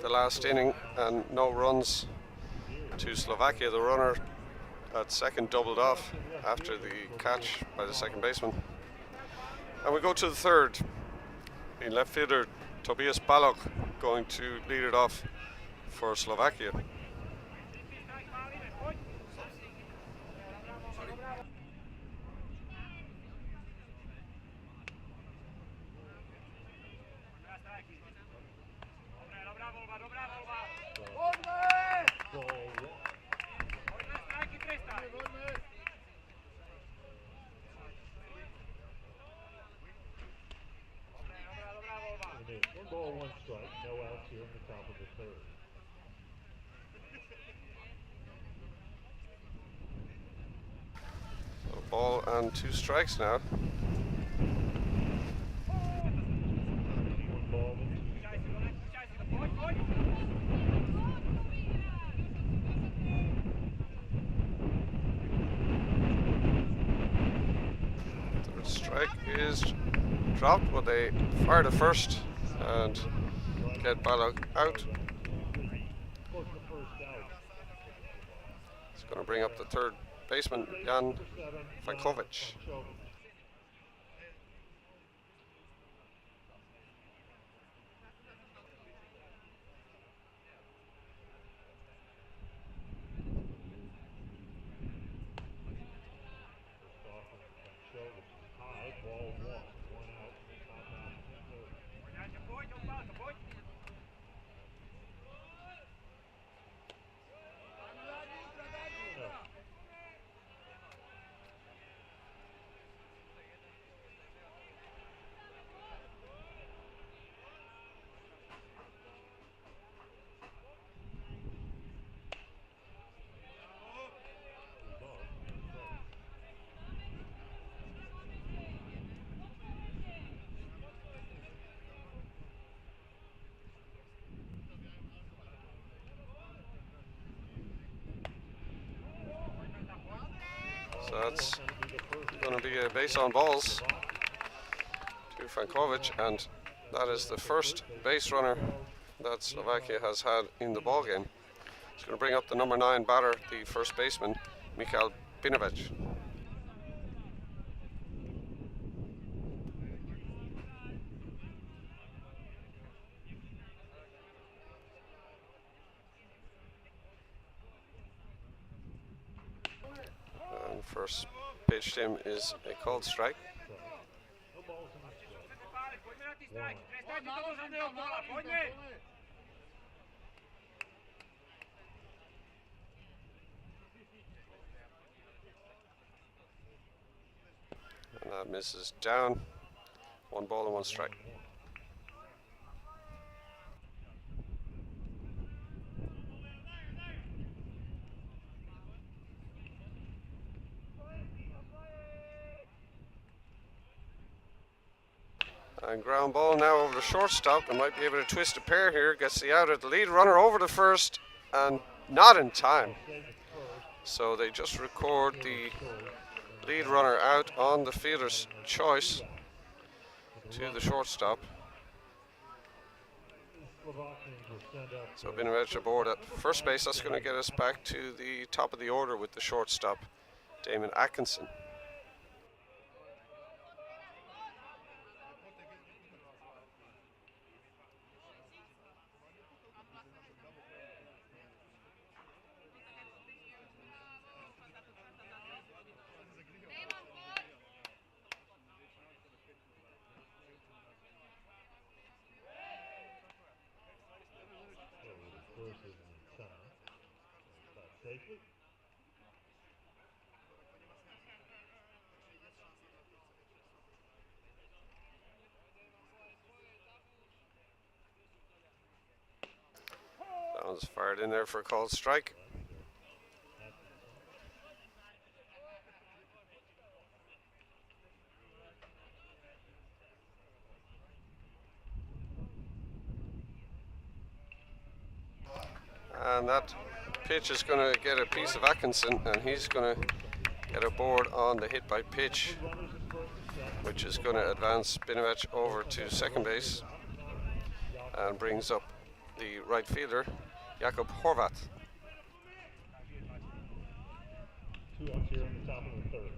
the last inning, and no runs to Slovakia. The runner at second doubled off after the catch by the second baseman. And we go to the third. The left fielder Tobias Balog going to lead it off for Slovakia. One ball, one strike, no outs here in the top of the third. So ball and 2 strikes now. One ball, Third strike is dropped, but they fire the first and get Balog out. It's going to bring up the third baseman, Jan Fajkovic. high, ball one out, top half of the third. So that's going to be a base on balls to Frankovic, and that is the first base runner that Slovakia has had in the ball game. It's going to bring up the number 9 batter, the first baseman, Michal Binovic. And first pitch to him is a called strike. No balls in the strike. And that misses down. 1 ball and 1 strike. And ground ball now over the shortstop. They might be able to twist a pair here. Gets the out at the lead runner over the first, and not in time. So they just record the lead runner out on the fielder's choice to the shortstop. So Binovic aboard at first base. That's going to get us back to the top of the order with the shortstop, Damon Atkinson. Safely. That one's fired in there for a called strike. And that pitch is going to get a piece of Atkinson, and he's going to get a board on the hit by pitch, which is going to advance Binovic over to second base and brings up the right fielder, Jakub Horvat. 2 outs here in the top of the third.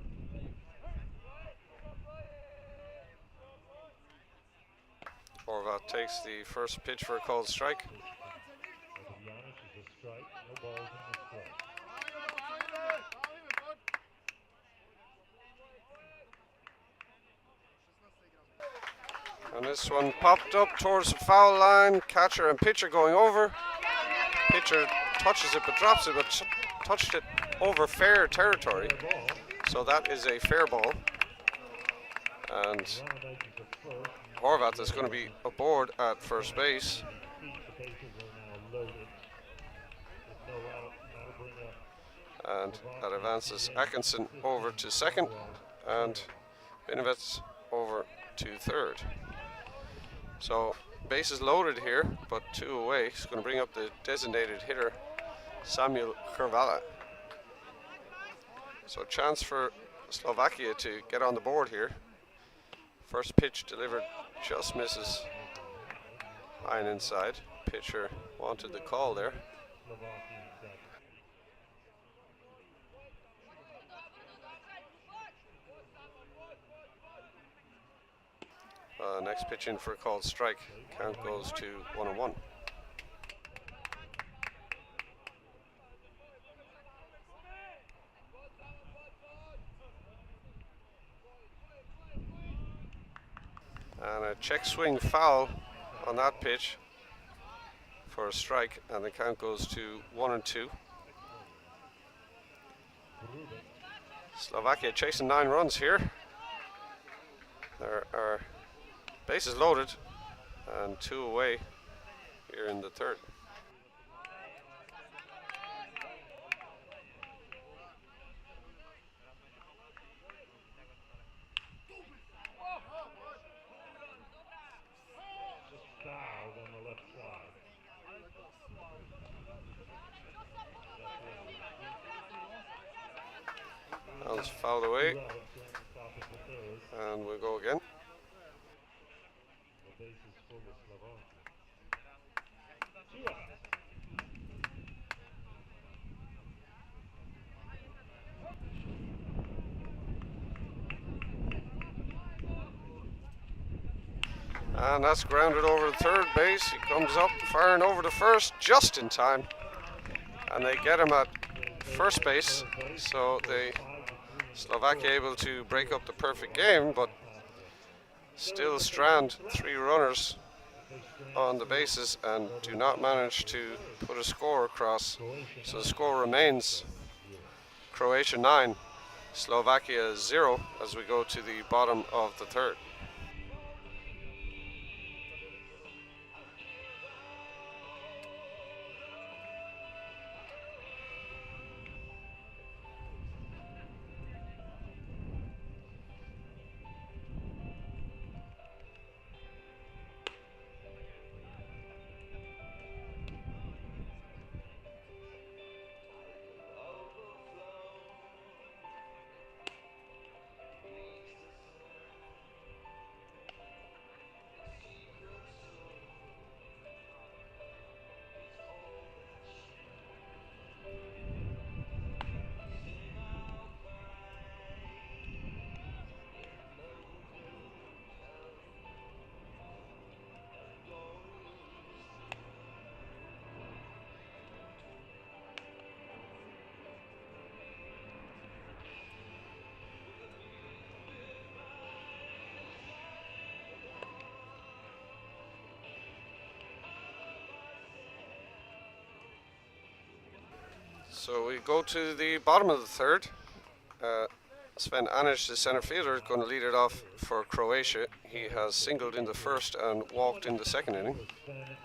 Horvat takes the first pitch for a called strike. Is a strike. No balls in the strike. And this one popped up towards the foul line. Catcher and pitcher going over. Pitcher touches it but drops it, but touched it over fair territory. So that is a fair ball. And Horvat is going to be aboard at first base. And that advances Atkinson over to second, and Binovic over to third. So bases loaded here, but 2 away. He's going to bring up the designated hitter, Samuel Hrvala. So chance for Slovakia to get on the board here. First pitch delivered, just misses high and inside. Pitcher wanted the call there. Next pitch in for a called strike. Count goes to 1-1. And a check swing foul on that pitch for a strike, and the count goes to 1-2. Slovakia chasing 9 runs here. There are bases loaded and 2 away here in the third. Ball's fouled away, Two outs in the top of the third. and we'll go again. The bases full of Slovakia. Two outs. And that's grounded over the third base. He comes up, firing over the first just in time. And they get him at first base. So Slovakia able to break up the perfect game, but still strand 3 runners on the bases and do not manage to put a score across. So the score remains Croatia 9, Slovakia 0 as we go to the bottom of the third. So we go to the bottom of the third. Sven Anic, the centre fielder, is going to lead it off for Croatia. He has singled in the first and walked in the second inning. Sven Anic.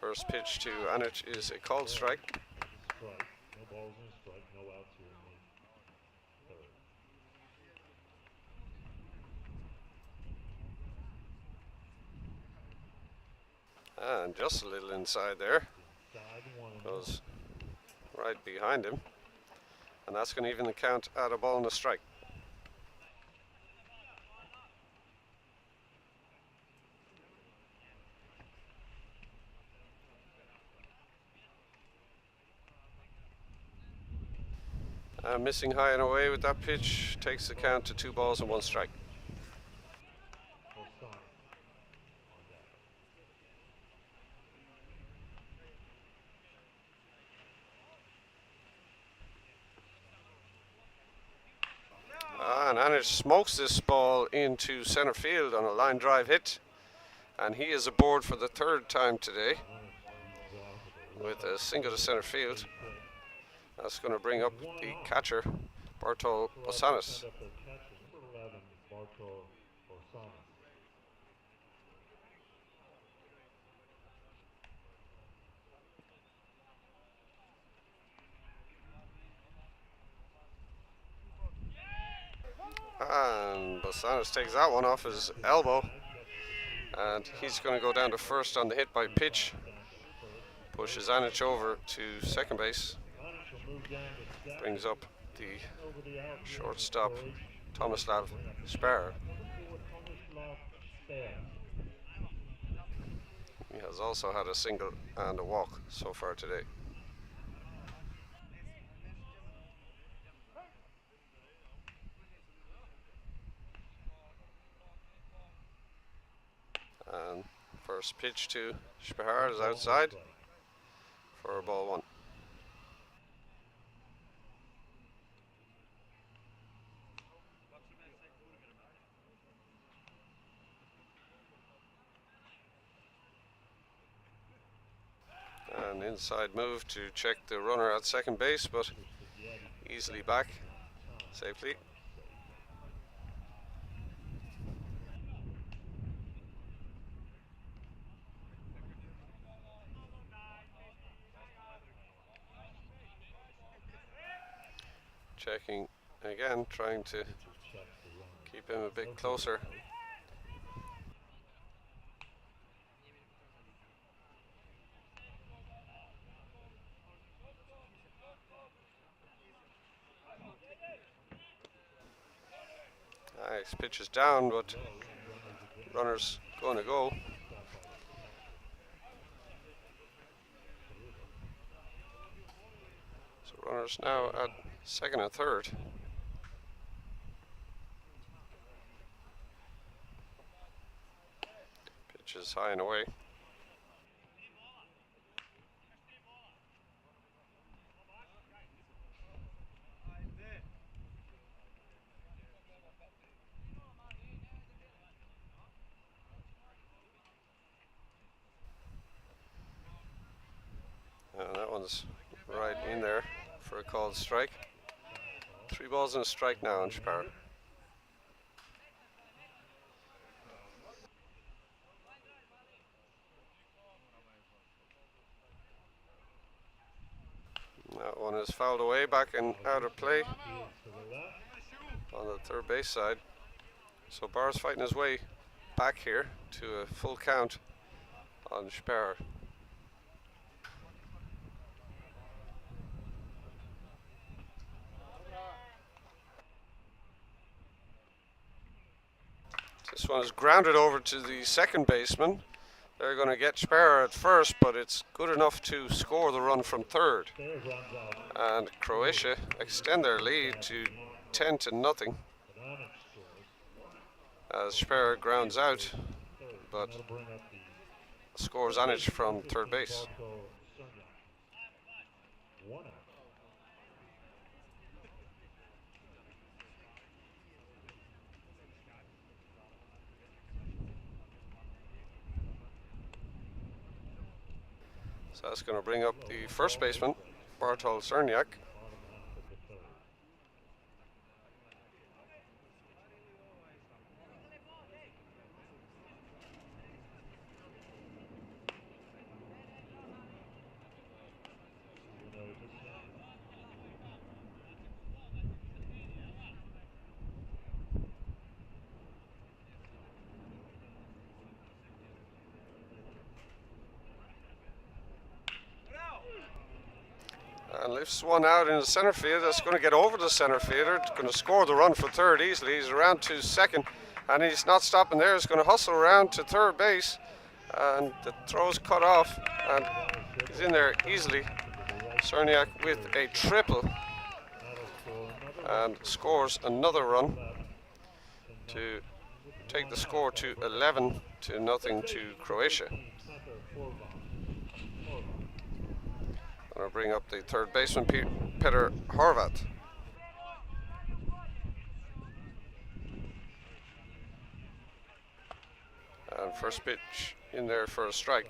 First pitch to Anic is a called strike. Strike. No balls and a strike. No outs here in the third. And just a little inside there. Side one. Goes right behind him. And that's going to even the count at a ball and a strike. Missing high and away with that pitch takes the count to 2 balls and 1 strike. And Anic smokes this ball into center field on a line drive hit, and he is aboard for the 3rd time today with a single to center field. That's going to bring up the catcher, Bartol Osanis. And Bosanis takes that one off his elbow, and he's going to go down to first on the hit by pitch. Pushes Anic over to second base. Brings up the shortstop, Tomislav Spar. He has also had a single and a walk so far today. And first pitch to Spar is outside for ball 1. An inside move to check the runner at second base, but easily back safely. Checking again, trying to keep him a bit closer. Nice, pitch is down, but runner's going to go. So runners now at second and third. Pitch is high and away. And that one's right in there for a called strike. 3 balls and a strike now on Shapara. That one is fouled away, back and out of play on the third base side. So Barr's fighting his way back here to a full count on Shapara. This one is grounded over to the second baseman. They're going to get Shapara at first, but it's good enough to score the run from third. And Croatia extend their lead to 10-0 as Shapara grounds out, but scores on it from third base. So that's going to bring up the first baseman, Bartol Cerniak. And lifts one out in the center field. That's going to get over the center fielder. It's going to score the run for third easily. He's around to second, and he's not stopping there. He's going to hustle around to third base, and the throw's cut off, and he's in there easily. Cerniak with a triple, and scores another run to take the score to 11-0 to Croatia. I'll bring up the third baseman, Peter Horvat. And first pitch in there for a strike.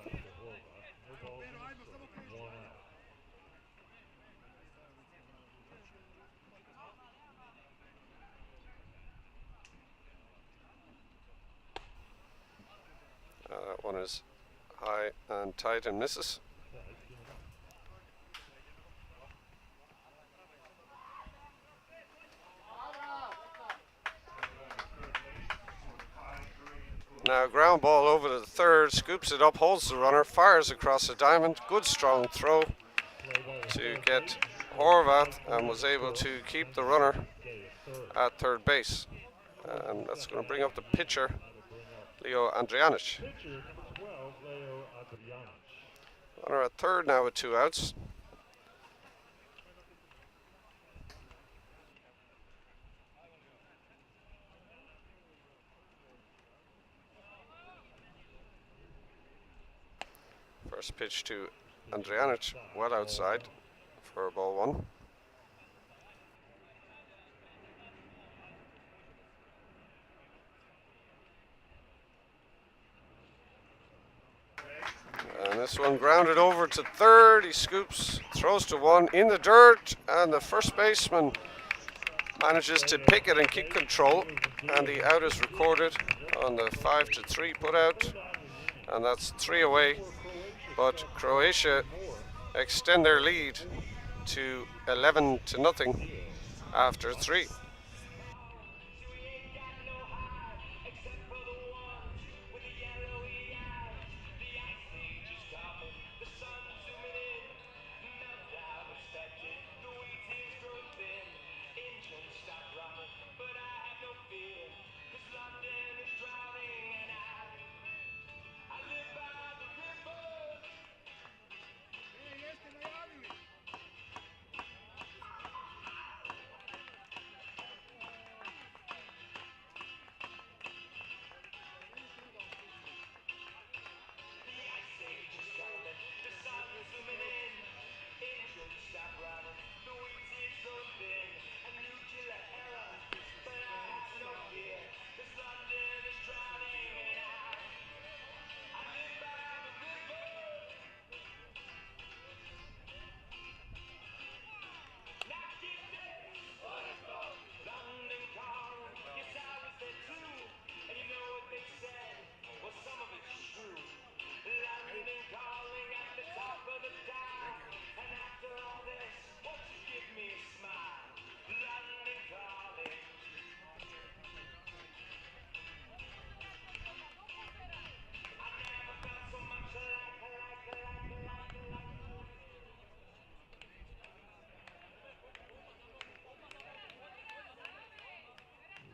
That one is high and tight and misses. Now ground ball over to the third, scoops it up, holds the runner, fires across the diamond. Good strong throw to get Horvat, and was able to keep the runner at third base. And that's going to bring up the pitcher, Leo Andrianic. Runner at third now with 2 outs. First pitch to Andrianic, well outside for ball 1. And this one grounded over to third. He scoops, throws to one in the dirt, and the first baseman manages to pick it and keep control. And the out is recorded on the 5-3 put out, and that's 3 away. But Croatia extend their lead to 11-0 after 3.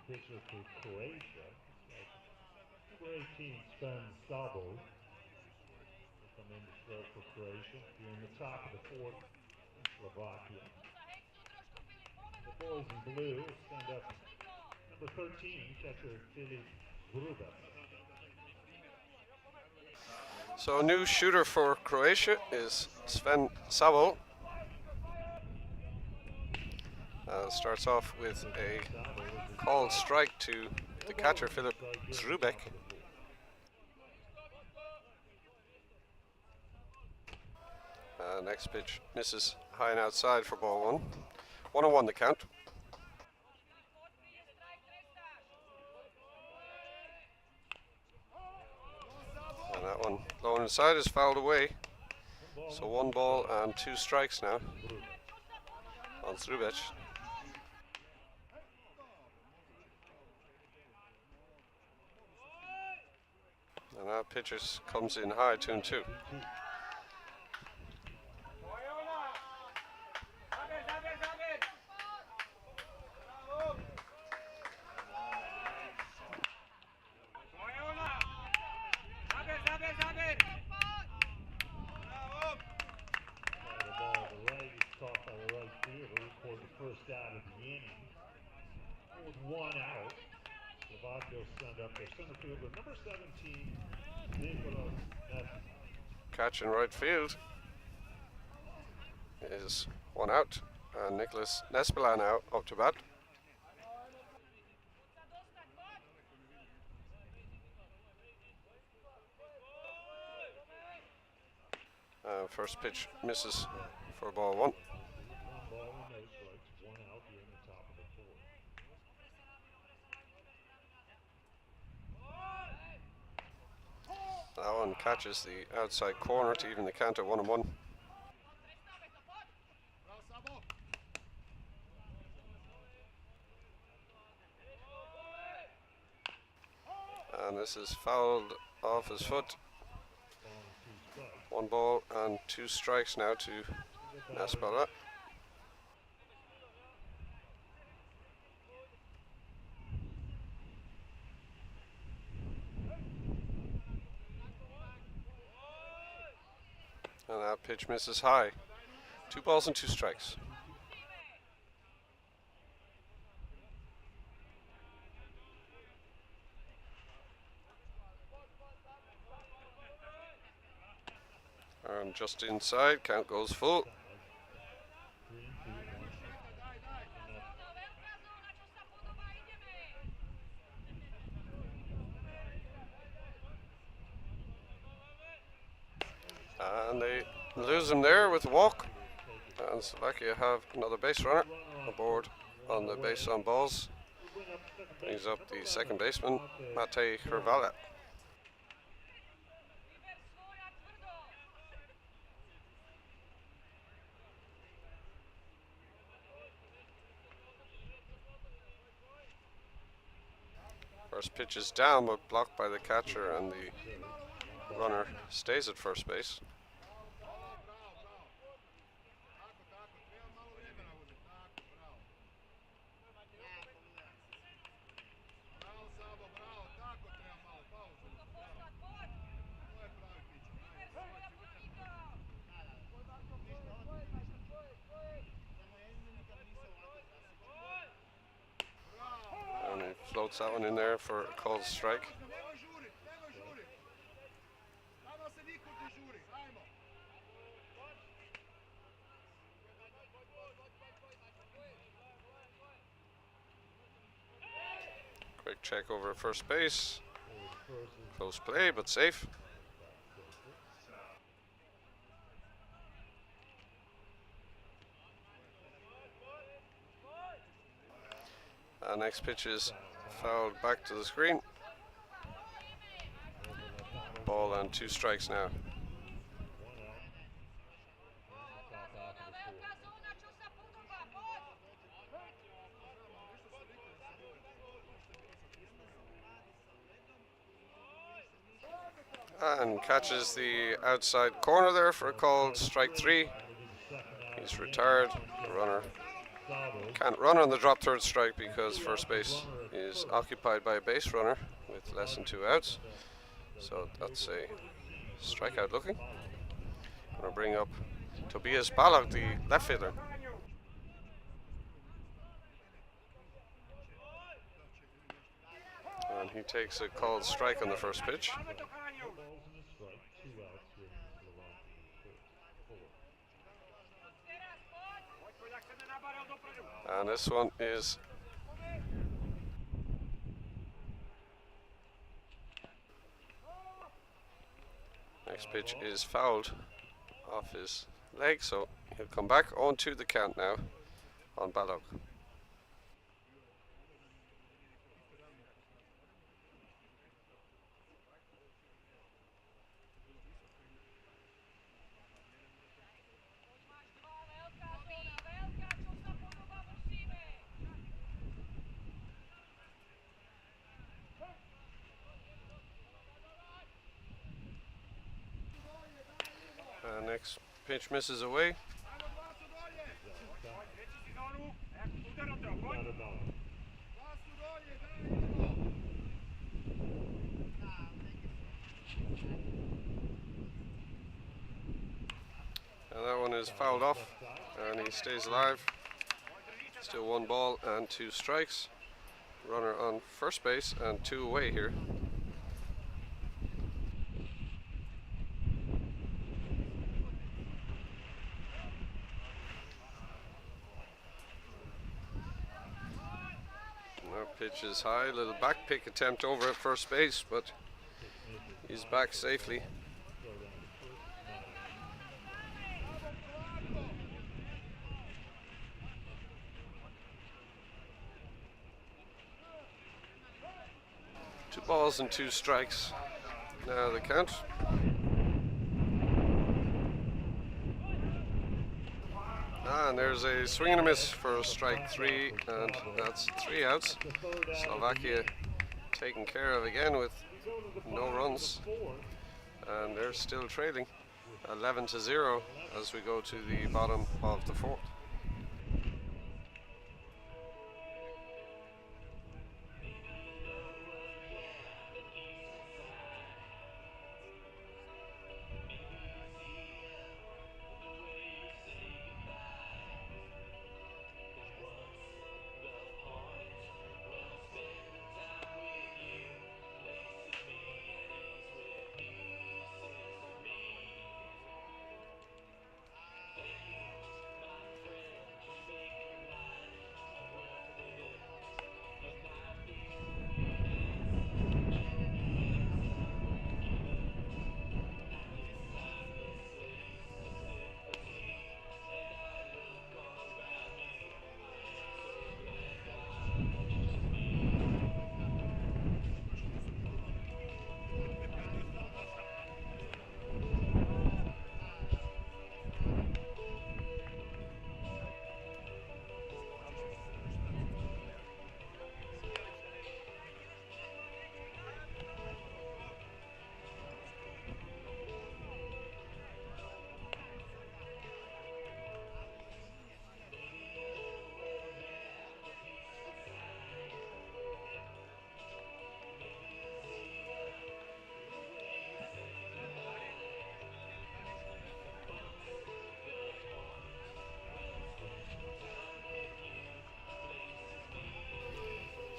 pitcher for Croatia. Number 18, Sven Sabo, will come in to start for Croatia. Here in the top of the fourth, in Slovakia. The boys in blue will stand up. Number 13, catcher Filip Gruba. So a new shooter for Croatia is Sven Sabo. Starts off with a called strike to the catcher Filip Zrubek. Next pitch misses high and outside for ball 1. 1-1 the count. And that one low and inside is fouled away. So 1 ball and 2 strikes now on Zrubek. And that pitcher comes in high, 2-2. First out of the inning. With 1 out, Slovakia will send up their center fielder, number 17, Nicholas Nesbitt. Catch in right field is 1 out, and Nicholas Nesbitt now up to bat. First pitch misses for ball 1. That one catches the outside corner to even the count at 1-1. And this is fouled off his foot. 1 ball and 2 strikes now to Nesbitt. And that pitch misses high. 2 balls and 2 strikes. And just inside, count goes full. And they lose him there with a walk. And Slovakia have another base runner aboard on the base on balls. Brings up the second baseman, Matej Hrvala. First pitch is down, but blocked by the catcher, and the runner stays at first base. And he floats that one in there for a called strike. Quick check over at first base. Close play, but safe. Next pitch is fouled back to the screen. Ball and 2 strikes now. And catches the outside corner there for a called strike 3. He's retired. The runner can't run on the drop third strike because first base is occupied by a base runner with less than 2 outs. So that's a strikeout looking. Gonna bring up Tobias Balog, the left fielder. And he takes a called strike on the first pitch. No balls and a strike, 2 outs here in Slovakia. And this one is next pitch is fouled off his leg, so he'll come back onto the count now on Balog. Next pitch misses away. And that one is fouled off, and he stays alive. Still 1 ball and 2 strikes. Runner on first base and 2 away here. Pitch is high, little back pick attempt over at first base, but he's back safely. Two balls and 2 strikes. Now the count. And there's a swing and a miss for strike 3, and that's 3 outs. Slovakia taken care of again with no runs, and they're still trailing 11-0 as we go to the bottom of the 4th.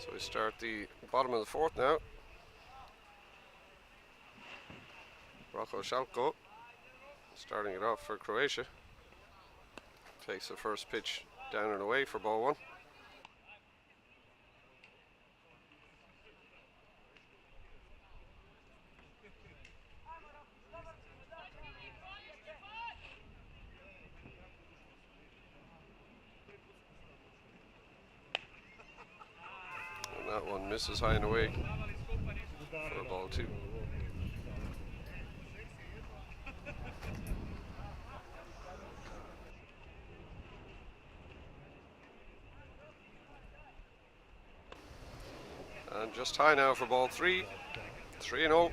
So we start the bottom of the 4th now. Rocco Shalko starting it off for Croatia. Takes the first pitch down and away for ball 1. That one misses high and away for ball 2. And just high now for ball 3. 3-0.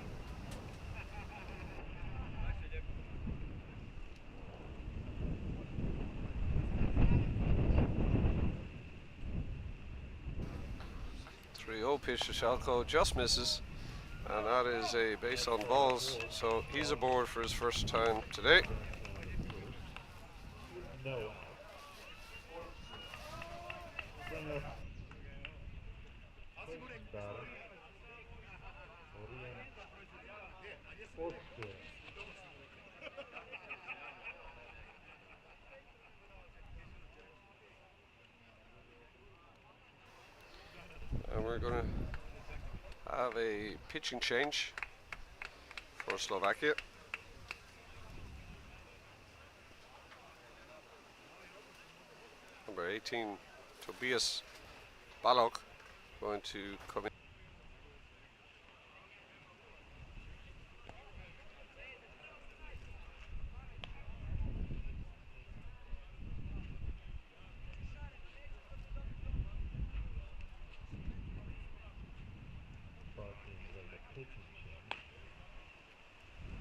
pitch to Shalko, just misses, and that is a base on balls, so he's aboard for his first time today. No out. Bring up first batter. Orion, fourth pitch. And we're going to have a pitching change for Slovakia. Number 18, Tobias Balog, going to come in. Barking like a pitching change.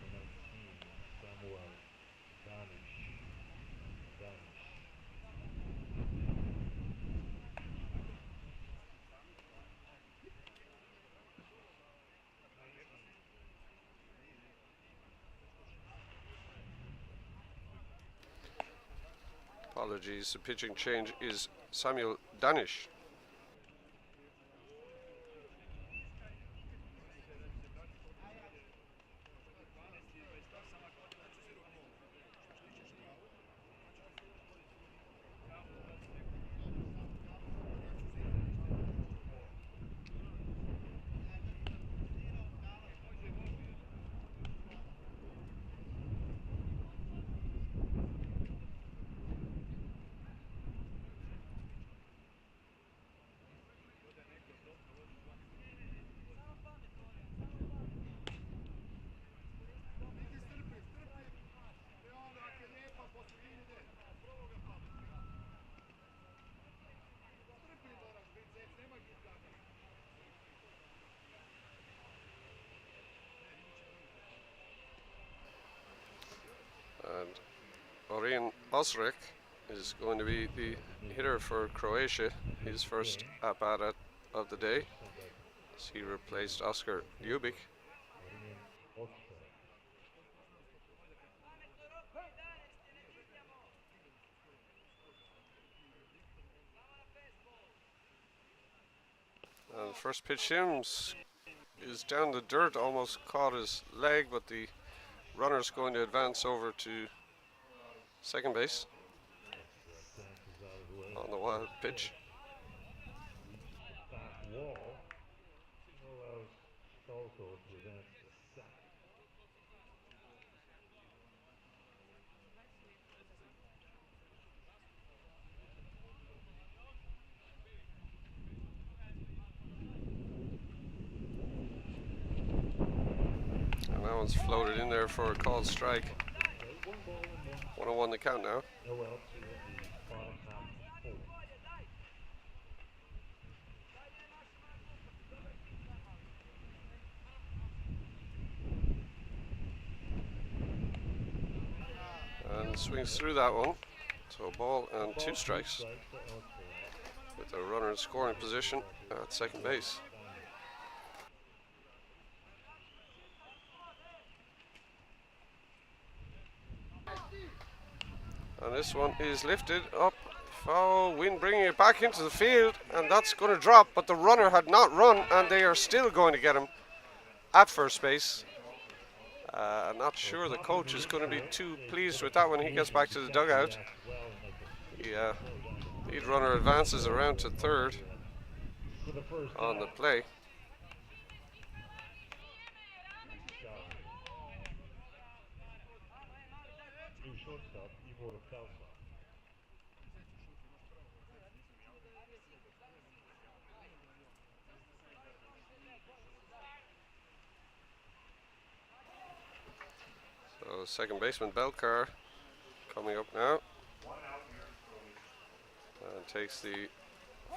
Number 19, Samuel Danish. Apologies, the pitching change is Samuel Danish. And Orion Osrek is going to be the hitter for Croatia, his first at-bat of the day, as he replaced Oscar Ljubik. And first pitch Sims is down the dirt, almost caught his leg, but the runner's going to advance over to second base on the wild pitch. Back wall allows Stalko to advance to second. And that one's floated in there for a called strike. 1-1 the count now. No outs here in the bottom half of the fourth. And swings through that one. So ball and two strikes To Oscar. with a runner in scoring position at second base. And this one is lifted up. Foul, wind bringing it back into the field, and that's going to drop, but the runner had not run, and they are still going to get him at first base. I'm not sure the coach is going to be too pleased with that when he gets back to the dugout. Lead runner advances around to third on the play. New shortstop, Ivor Kalsa. So second baseman Belkar coming up now. And takes the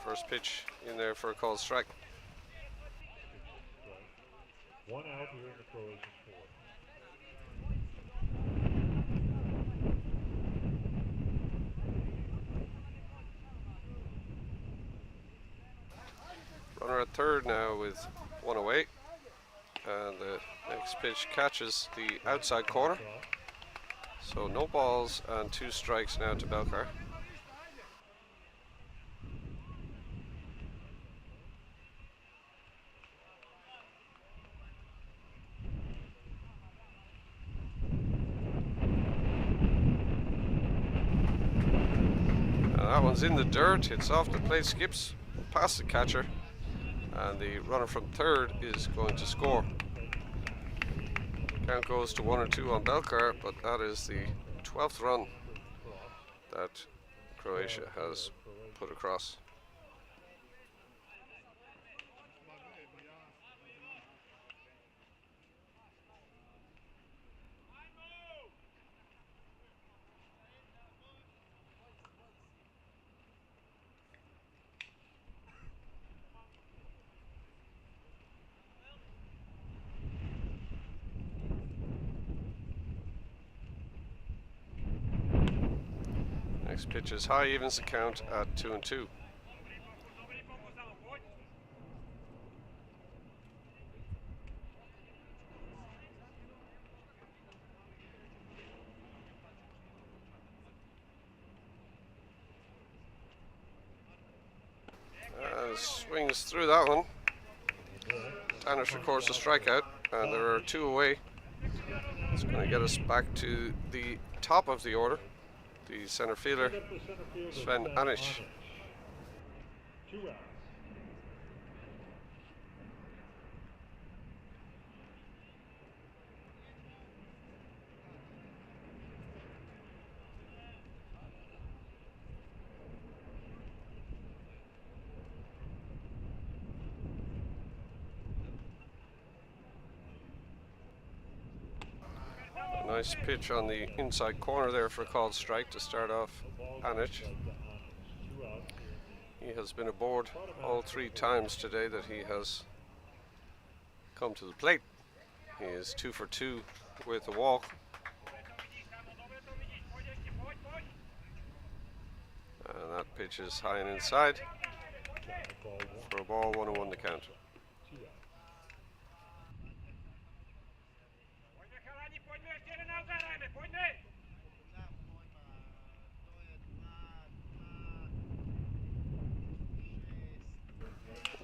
first pitch in there for a called strike. One out here in the Croatian fourth. Runner at third now with one away. And the next pitch catches the outside corner. So no balls and 2 strikes now to Belcar. That one's in the dirt, it's off the plate, skips past the catcher, and the runner from third is going to score. Count goes to 1-2 on Belcar, but that is the 12th run that Croatia has put across. Next pitch is high, evens the count at 2-2. Swings through that one. Tannish records a strikeout, and there are 2 away. It's going to get us back to the top of the order. The center fielder, Sven Anish. 2 outs. Nice pitch on the inside corner there for a called strike to start off Anish. He has been aboard all 3 times today that he has come to the plate. He is 2 for 2 with a walk. And that pitch is high and inside for a ball, 1-1 to count.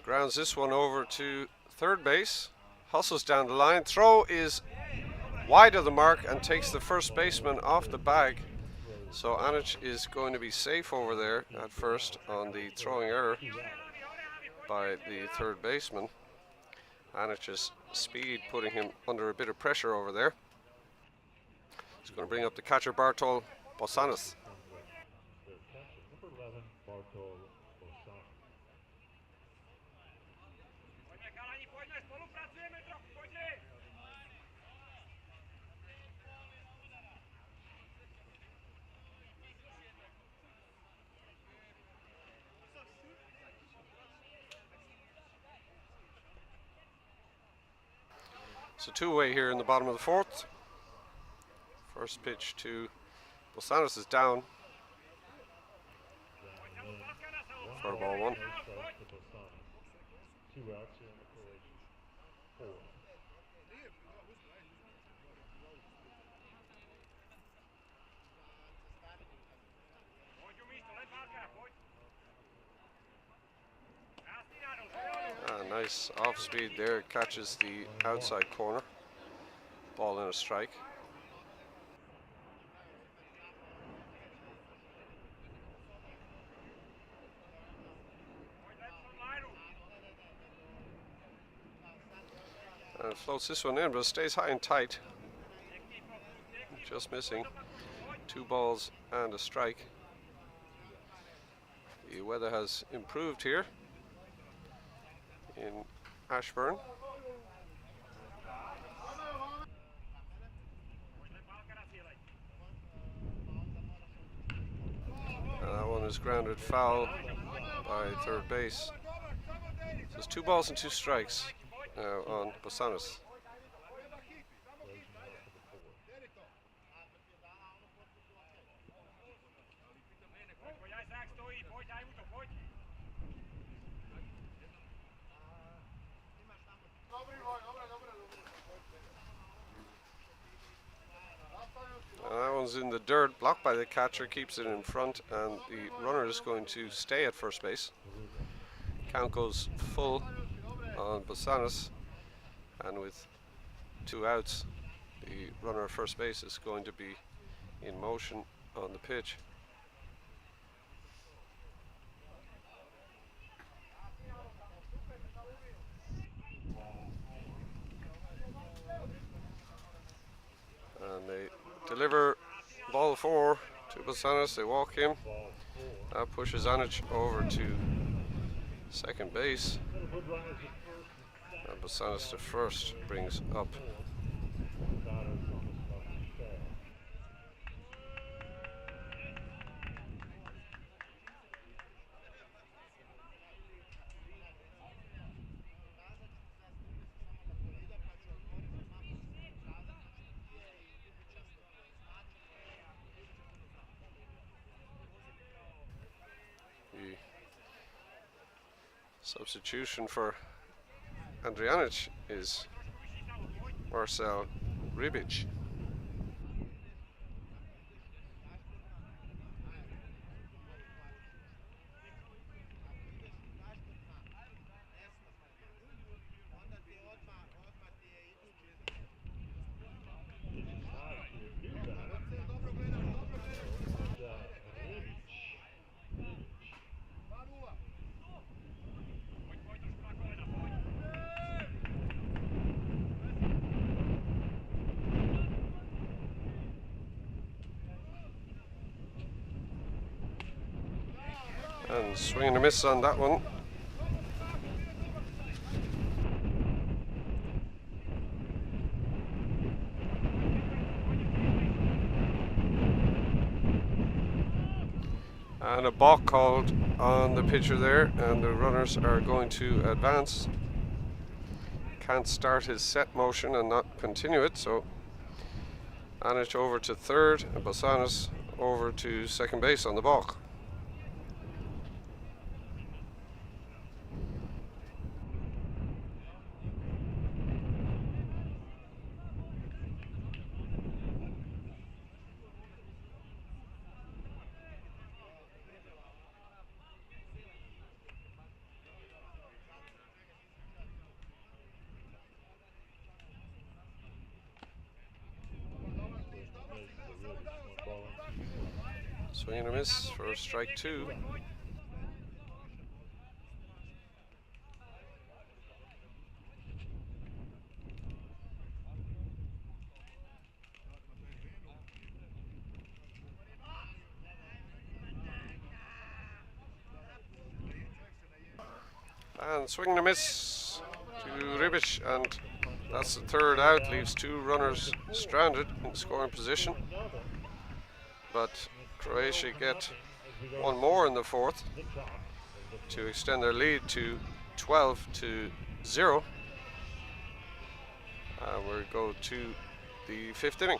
Grounds this one over to third base, hustles down the line, throw is wide of the mark and takes the first baseman off the bag. So Anish is going to be safe over there at first on the throwing error by the third baseman. Anish's speed putting him under a bit of pressure over there. He's going to bring up the catcher Bartol Bosanis. Number 11, Bartol Bosanis. So 2 away here in the bottom of the 4th. First pitch to Bosanis is down for ball 1. 2 outs here in the Croatian 4th. Nice off speed there, catches the outside corner. Ball and a strike. And floats this one in, but stays high and tight. Just missing. 2 balls and a strike. The weather has improved here in Ashbourne. And that one is grounded foul by third base. So it's 2 balls and 2 strikes now on Bosanis. one's in the dirt, blocked by the catcher, keeps it in front, and the runner is going to stay at first base. Count goes full on Bosanis, and with 2 outs, the runner at first base is going to be in motion on the pitch. And they deliver ball 4 to Bosanis. They walk him. That pushes Anic over to second base. And Bosanis to first brings up. The substitution for Andrijanic is Marcel Ribic. And swing and a miss on that one. And a balk called on the pitcher there, and the runners are going to advance. Can't start his set motion and not continue it, so Anic over to third, and Bosanis over to second base on the balk. Swing and a miss for strike 2. And swing and a miss to Ribic, and that's the third out, leaves 2 runners stranded in scoring position. But Croatia get 1 more in the 4th to extend their lead to 12-0. And we'll go to the 5th inning.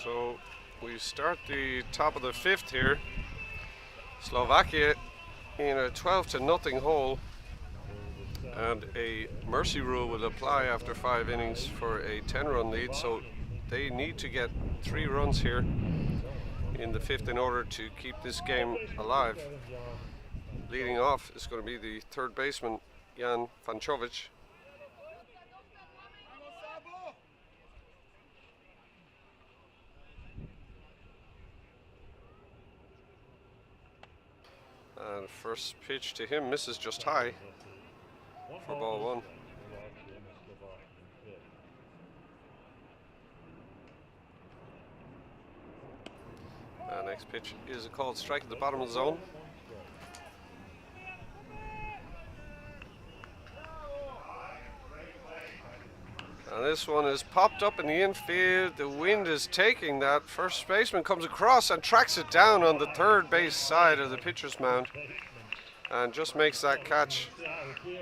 So we start the top of the fifth here. Slovakia in a 12-0 hole, and a mercy rule will apply after 5 innings for a 10-run lead. So they need to get 3 runs here in the fifth in order to keep this game alive. Leading off is going to be the third baseman, Jan Fancovic. And first pitch to him misses just high for ball 1. And next pitch is a called strike at the bottom of the zone. And this one is popped up in the infield. The wind is taking that. First baseman comes across and tracks it down on the third base side of the pitcher's mound and just makes that catch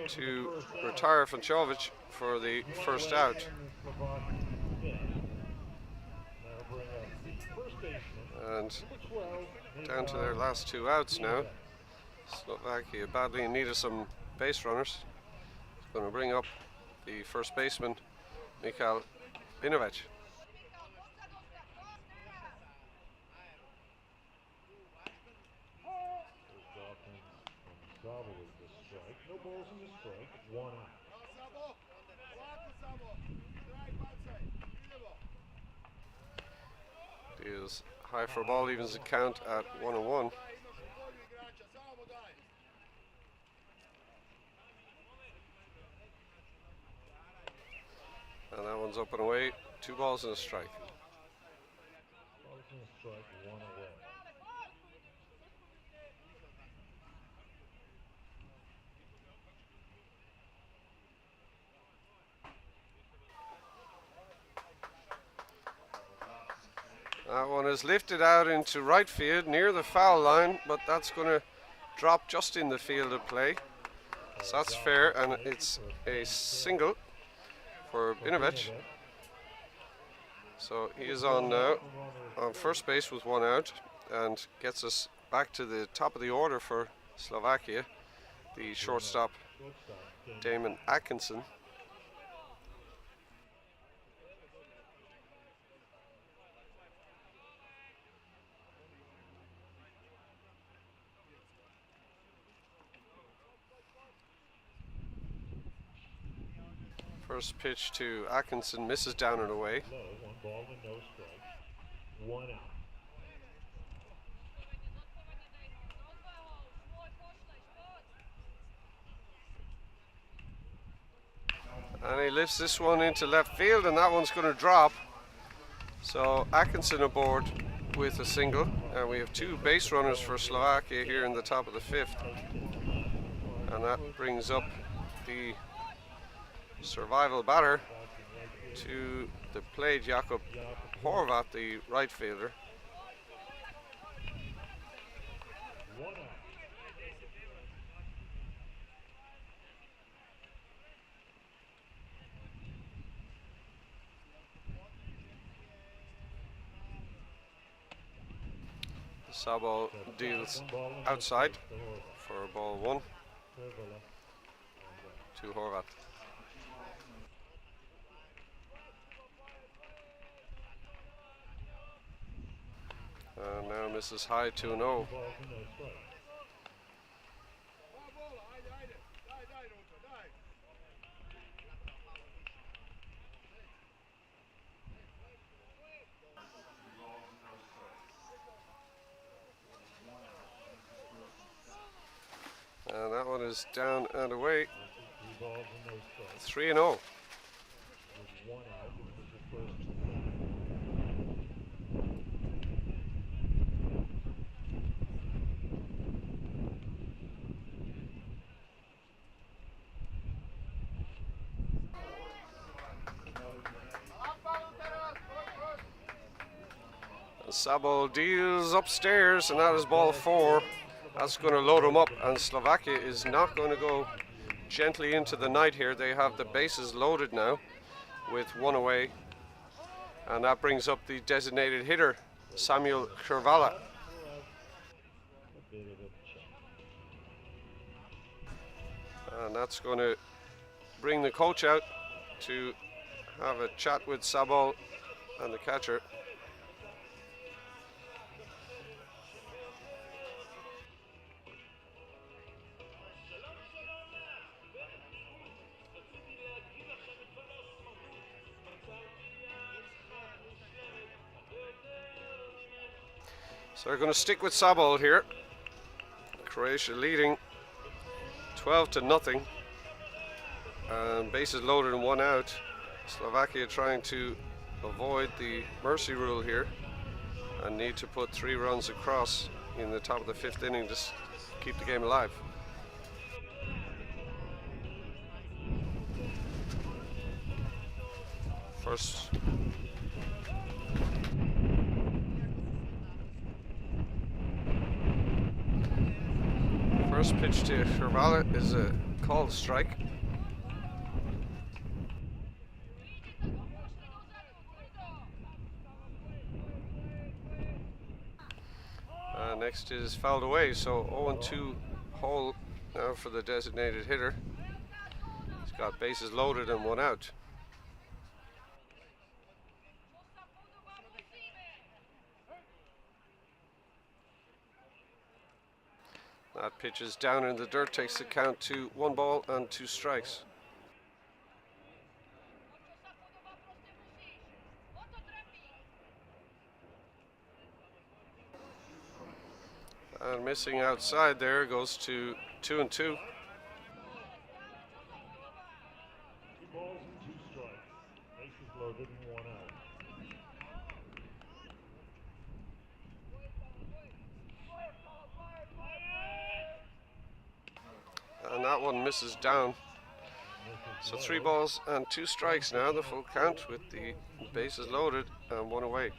to retire Fancovic for the first out. And down to their last 2 outs now. Slovakia badly in need of some base runners. It's going to bring up the first baseman, Michal Binovic. No balls in the strike, 1 out. Deals high for a ball, evens the count at 1-1. And that one's up and away. 2 balls and a strike. Balls in the strike, 1 away. That one is lifted out into right field near the foul line, but that's going to drop just in the field of play. So that's fair, and it's a single for Binovic. So he is on now on first base with 1 out, and gets us back to the top of the order for Slovakia. The shortstop, Damon Atkinson. First pitch to Atkinson misses down and away. Low, 1 ball and no strike, 1 out. And he lifts this one into left field, and that one's going to drop. So Atkinson aboard with a single, and we have 2 base runners for Slovakia here in the top of the fifth. And that brings up the survival batter to the plate, Jakob Horvat, the right fielder. 1 out. Sabo deals outside for ball 1 to Horvat. And now misses high 2-0. And that one is down and away. 3-0. Sabo deals upstairs, and that is ball 4. That's going to load them up, and Slovakia is not going to go gently into the night here. They have the bases loaded now with 1 away. And that brings up the designated hitter, Samuel Kurvala. A bit of a check. And that's going to bring the coach out to have a chat with Sabol and the catcher. So they're going to stick with Sabol here. Croatia leading 12-0, and bases loaded and 1 out. Slovakia trying to avoid the mercy rule here and need to put 3 runs across in the top of the 5th inning to keep the game alive. First pitch to Kurvala is a called strike. Next is fouled away, so 0-2 hole now for the designated hitter. He's got bases loaded and 1 out. That pitch is down in the dirt, takes the count to 1 ball and 2 strikes. And missing outside there, goes to 2-2. 2 balls and 2 strikes. Bases loaded and 1 out. And that one misses down. So 3 balls and 2 strikes now, the full count with the bases loaded and 1 away.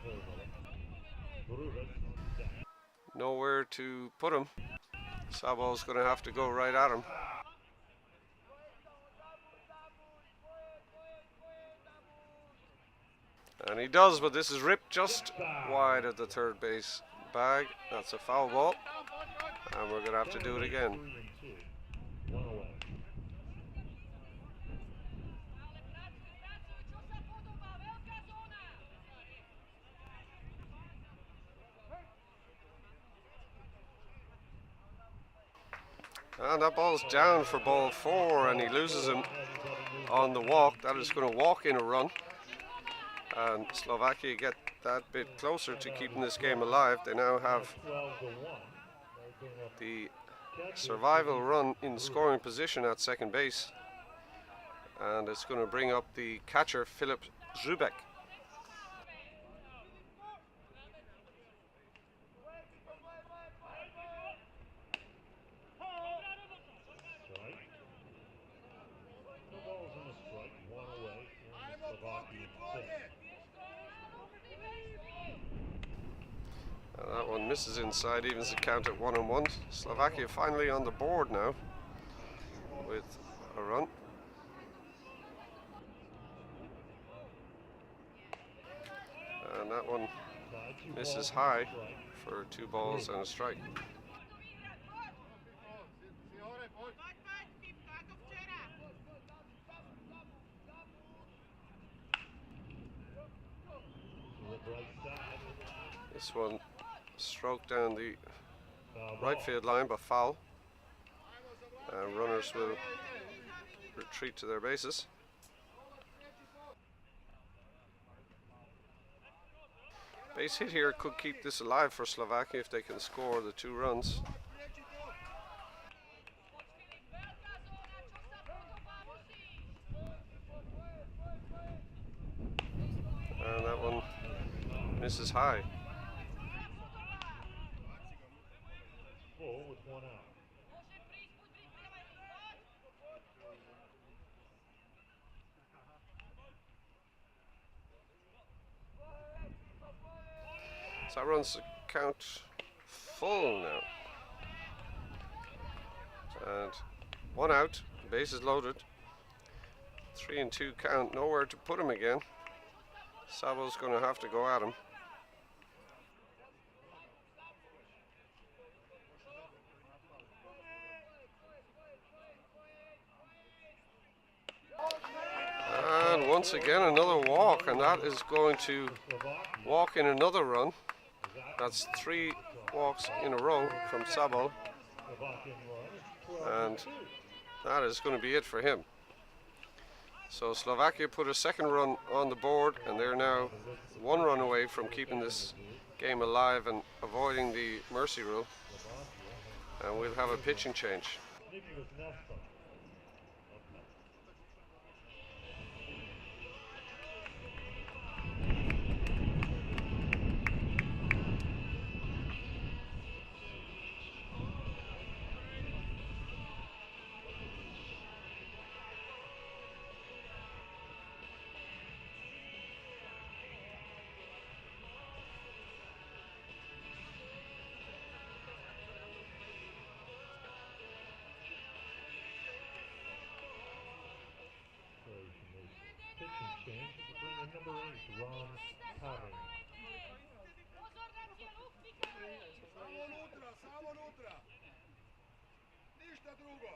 Nowhere to put him. Sabol's going to have to go right at him. And he does, but this is ripped just wide of the third base bag. That's a foul ball. And we're going to have to do it again. 1 away. And that ball's down for ball 4, and he loses him on the walk. That is going to walk in a run. And Slovakia get that bit closer to keeping this game alive. They now have 12-1. the survival run in scoring position at second base. And it's going to bring up the catcher, Philip Zubek. That one misses inside, evens the count at 1-1. Slovakia finally on the board now with a run. And that one misses high for 2 balls and a strike. This one stroked down the right field line, but foul. And runners will retreat to their bases. Base hit here could keep this alive for Slovakia if they can score the 2 runs. And that one misses high. Full with 1 out. So that runs the count full now. And 1 out, bases loaded. 3-2 count, nowhere to put him again. Sabo's going to have to go at him. And once again another walk, and that is going to walk in another run. That's 3 walks in a row from Sabo, and that is going to be it for him. So Slovakia put a second run on the board, and they're now 1 run away from keeping this game alive and avoiding the mercy rule. And we'll have a pitching change. Number 8, Ron Carring. Samo unutra. Ništa drugo.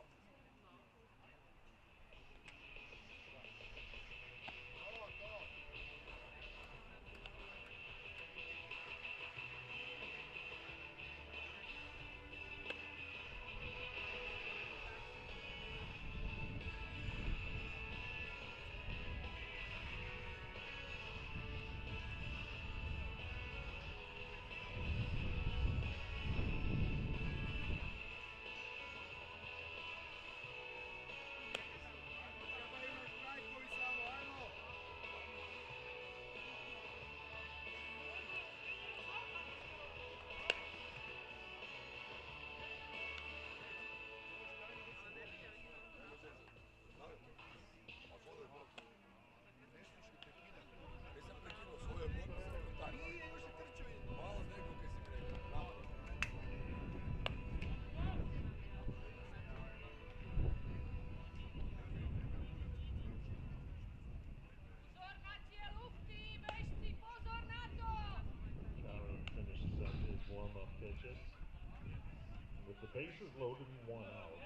With the bases loaded and 1 out,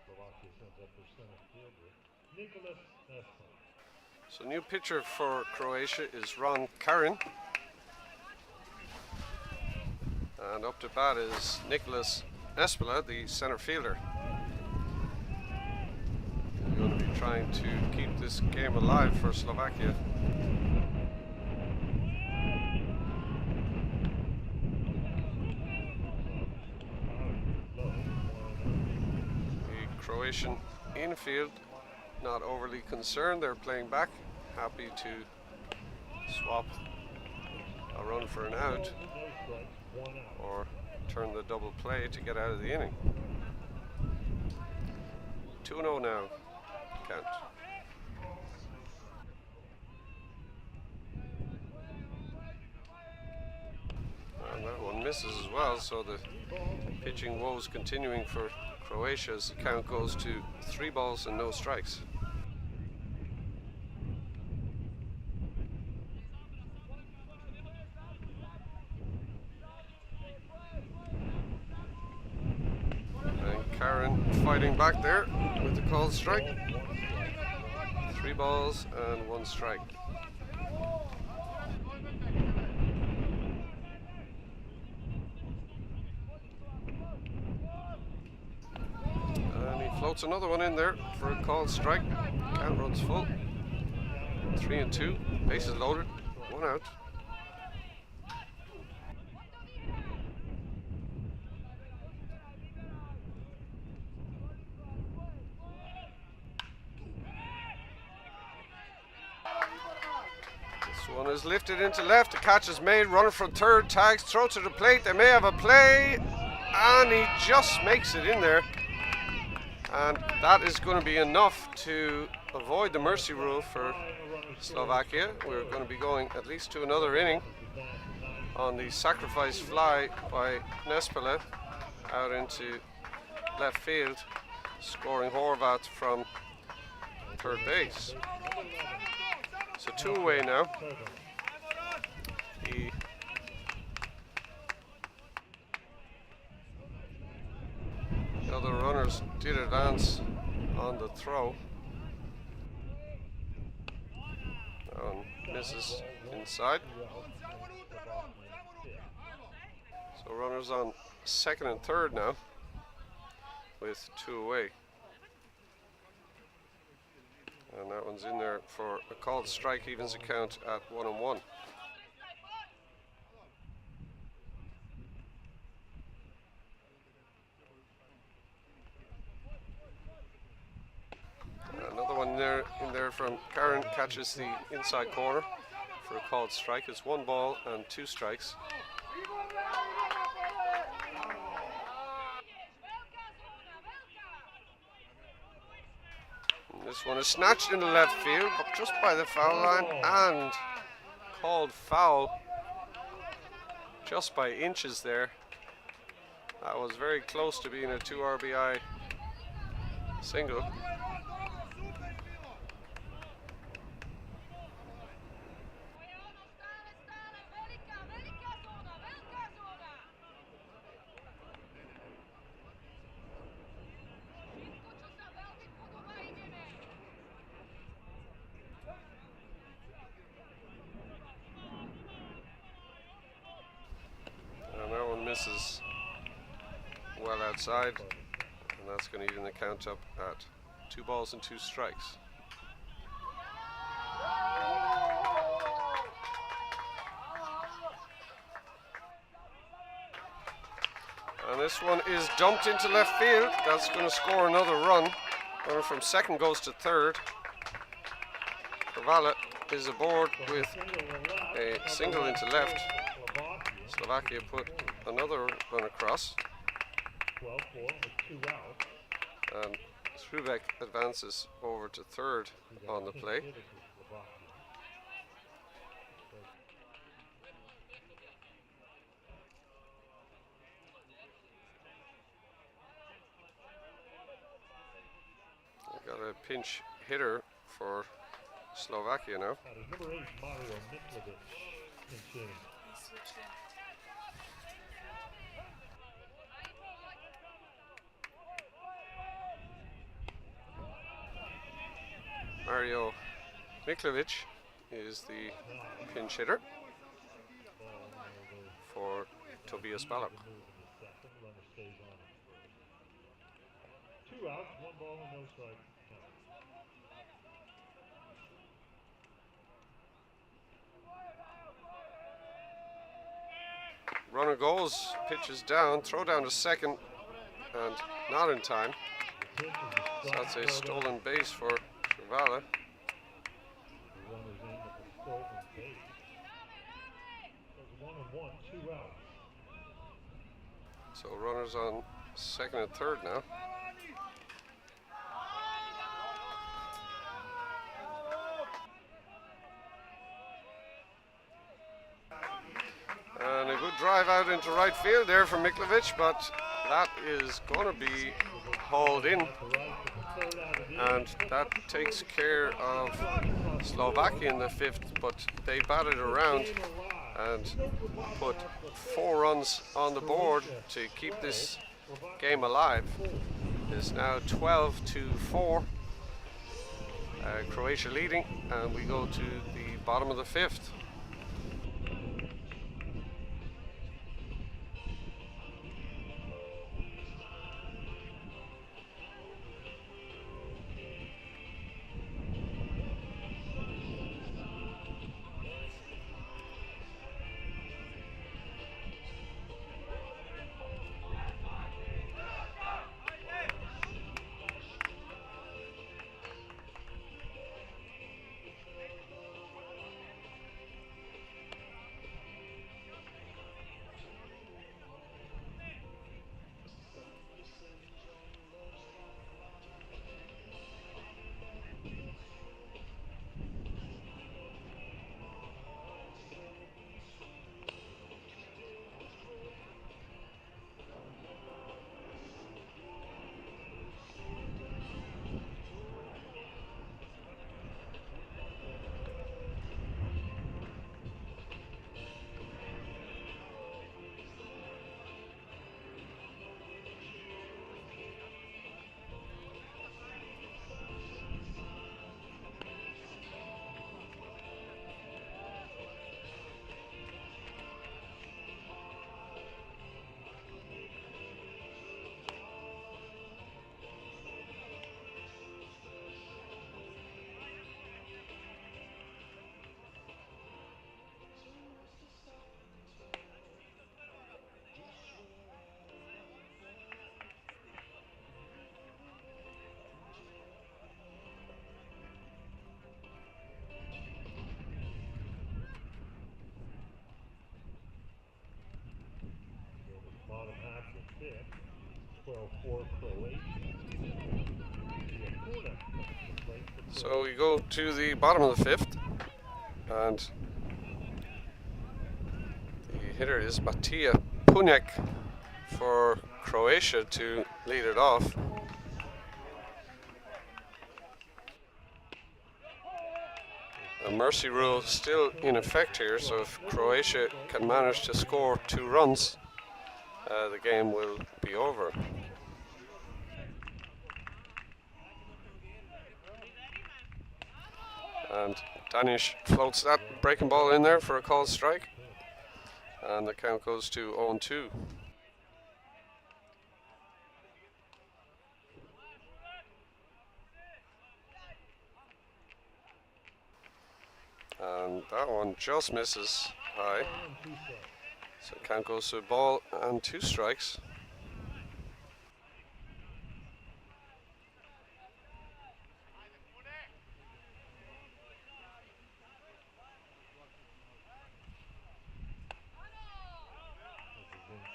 Slovakia sends up their center fielder, Nicholas Ashbourne. So new pitcher for Croatia is Ron Carring. And up to bat is Nicholas Espela, the center fielder. They're going to be trying to keep this game alive for Slovakia. Croatian infield not overly concerned. They're playing back, happy to swap a run for an out or turn the double play to get out of the inning. 2-0 now, count. And that one misses as well, so the pitching woes continuing for Croatia as the count goes to 3 balls and no strikes. And Karen fighting back there with the called strike. 3 balls and 1 strike. Floats another one in there for a called strike. Count runs full. 3-2. Bases loaded. 1 out. This one is lifted into left. The catch is made. Runner from third. Tags. Throw to the plate. They may have a play. And he just makes it in there. And that is going to be enough to avoid the mercy rule for Slovakia. We're going to be going at least to another inning on the sacrifice fly by Nespele out into left field, scoring Horvath from third base. So 2 away now. runners did advance on the throw. Misses inside. So runners on second and third now with 2 away. And that one's in there for a called strike, evens account at 1-1. Another one in there from Karen, catches the inside corner for a called strike. It's 1 ball and 2 strikes. And this one is snatched in the left field, but just by the foul line, and called foul just by inches there. That was very close to being a 2 RBI single. And that one misses well outside, and that's going to even the count up at 2 balls and 2 strikes. And this one is dumped into left field. That's going to score another run. Runner from second goes to third. Krvala is aboard with a single into left. Slovakia put another run across. 12-4 with 2 outs. And Srubek advances over to third on the play. We've got a pinch hitter for Slovakia now. That is number 8, Mario Miklovic, pinch in. He switched in. Mario Miklovic is the pinch hitter for Tobias Balak. 2 outs, 1 ball and no strike. Runner goes, pitches down, throw down to second, and not in time. So that's a stolen base for Krvala. Runners in with the stolen base. There's 1 and 1, 2 outs. So runners on second and third now. And a good drive out into right field there from Miklovic, but that is going to be hauled in. And that takes care of Slovakia in the 5th, but they batted around and put 4 runs on the board to keep this game alive. It's now 12-4. Croatia leading, and we go to the bottom of the 5th. fifth. 12-4 Croatia. So we go to the bottom of the fifth, and the hitter is Matija Puniak for Croatia to lead it off. A mercy rule still in effect here, so if Croatia can manage to score 2 runs, the game will be over. And Danish floats that breaking ball in there for a called strike, and the count goes to 0-2. And that one just misses high, so count goes to a ball and 2 strikes.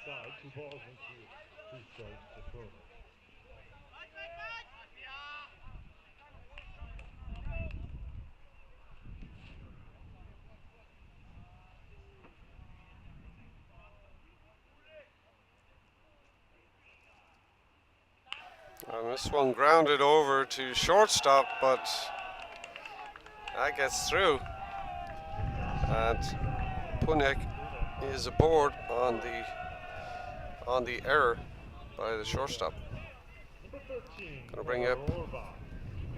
Inside, 2 balls and 2 strikes to Puniak. And this one grounded over to shortstop, but that gets through. And Puniak is aboard on the error by the shortstop. Going to bring up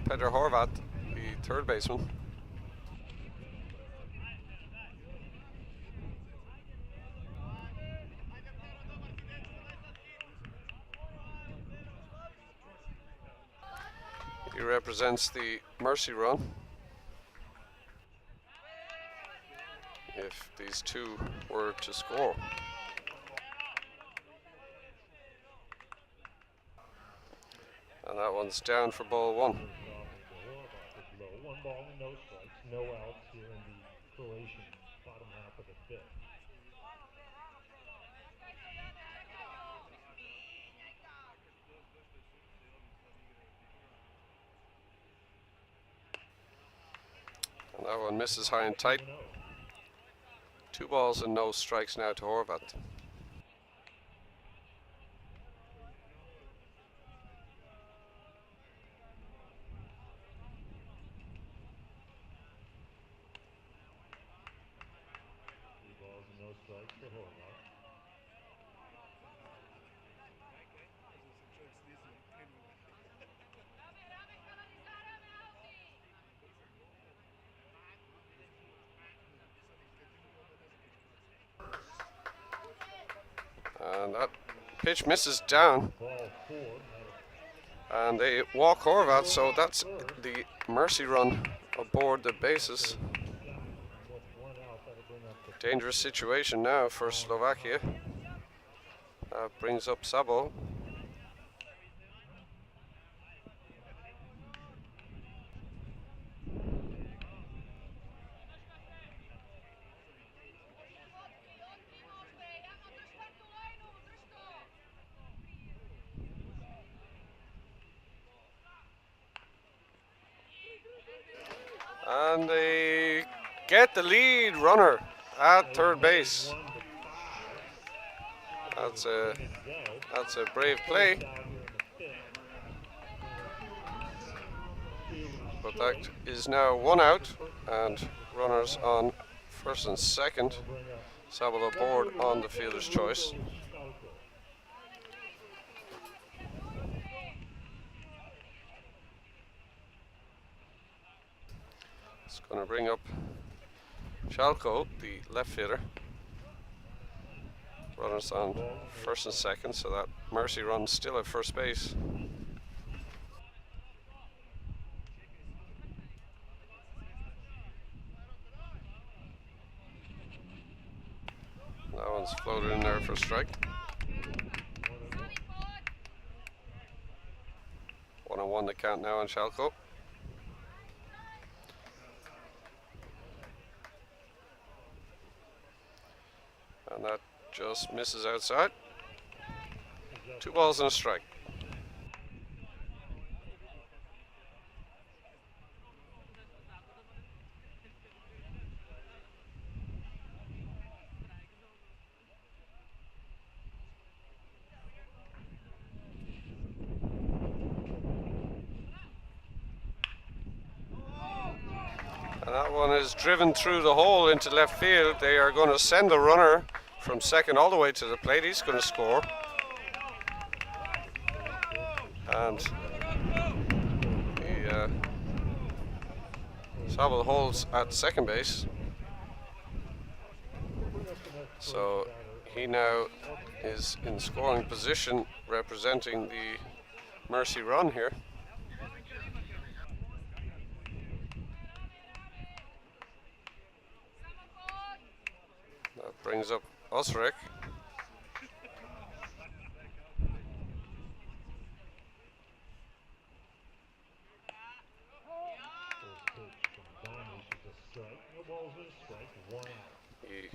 Petr Horvat, the third baseman. He represents the mercy run if these two were to score. And that one's down for ball 1. 1 ball and no strikes, no outs here in the Croatian bottom half of the fifth. And that one misses high and tight. 2 balls and no strikes now to Horvat. No strikes for Horvat. And that pitch misses down. Ball 4. And they walk Horvat, so that's the mercy run aboard the bases. Dangerous situation now for Slovakia. Brings up Sabo. And they get the lead runner at third base. That's a brave play. But that is now 1 out, and runners on first and second. Sabo aboard on the fielder's choice. It's going to bring up Chalko, the left fielder. Runners on first and second, so that mercy run still at first base. That one's floated in there for a strike. 1-1 the count now on Chalko. And that just misses outside. 2 balls and a strike. And that one is driven through the hole into left field. They are going to send the runner from second all the way to the plate. He's going to score. And he Savile holds at second base. So he now is in scoring position representing the Mercy run here. That brings up Osric. He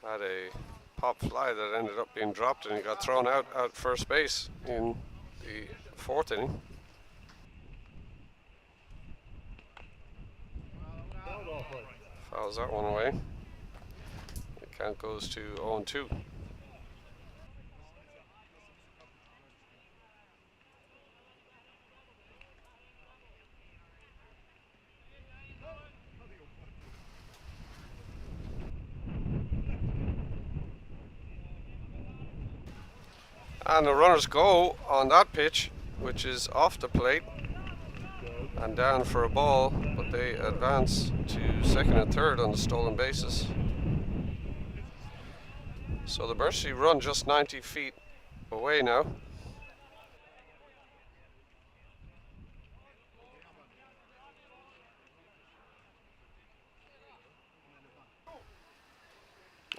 had a pop fly that ended up being dropped, and he got thrown out at first base in the 4th inning. Fouls that one away. The count goes to 0-2. And the runners go on that pitch, which is off the plate and down for a ball, but they advance to second and third on the stolen bases. So the Mercy run just 90 feet away now.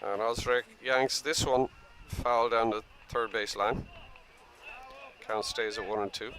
And Osric yanks this one foul down the third base line. Count stays at 1-2.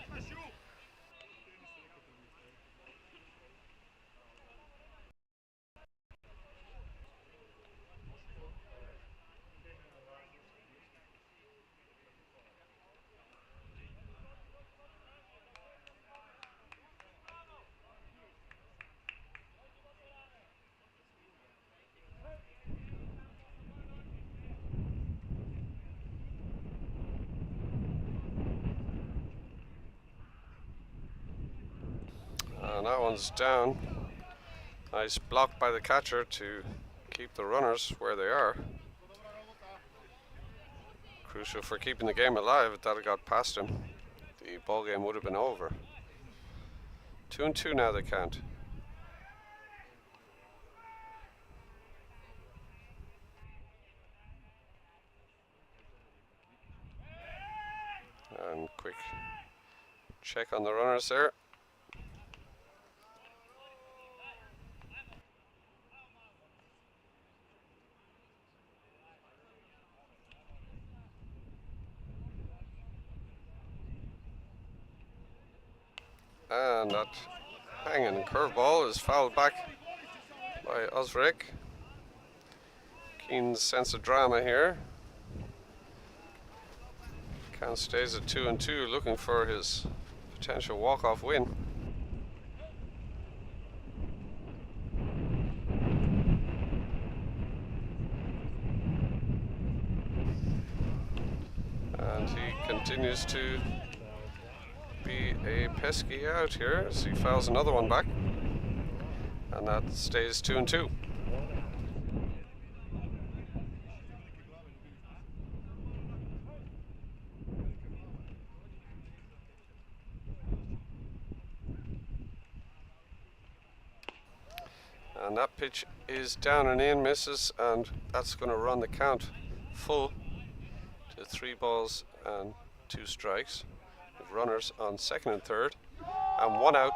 And that one's down. Nice block by the catcher to keep the runners where they are. Crucial for keeping the game alive. If that had got past him, the ball game would have been over. 2-2 now the count. And quick check on the runners there. And that hanging curveball is fouled back by Osric. Keen sense of drama here. Count stays at 2-2, looking for his potential walk-off win. And he continues to be a pesky out here as he fouls another one back, and that stays 2-2. And that pitch is down and in, misses, and that's going to run the count full to 3 balls and 2 strikes. Runners on second and third, and 1 out.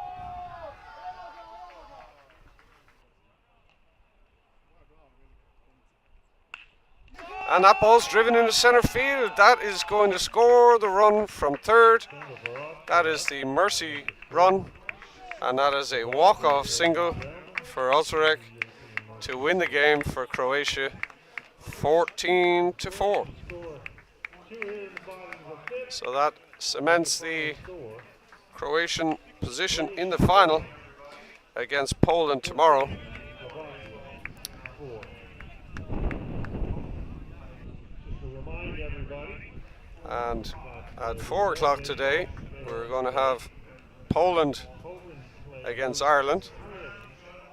And that ball's driven into center field. That is going to score the run from third. That is the Mercy run, and that is a walk-off single for Osric to win the game for Croatia, 14-4. two here in the bottom of the fifth. So that cements the Score. Croatian position in the final against Poland tomorrow. Slovakia, 4. Just to remind everybody, And at 4 o'clock today, we're going to have Poland Poland plays against Ireland.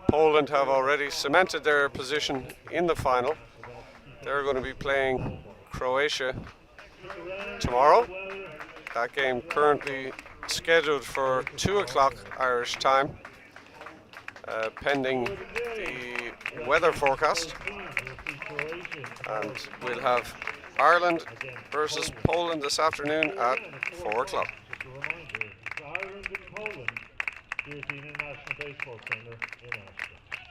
Poland have already cemented their position in the final. They're going to be playing Croatia tomorrow. That game currently scheduled for 2 o'clock Irish time, pending the weather forecast. And we'll have Ireland versus Poland this afternoon at 4 o'clock. Just a reminder, it's Ireland and Poland here at the International Baseball Centre in Ashbourne.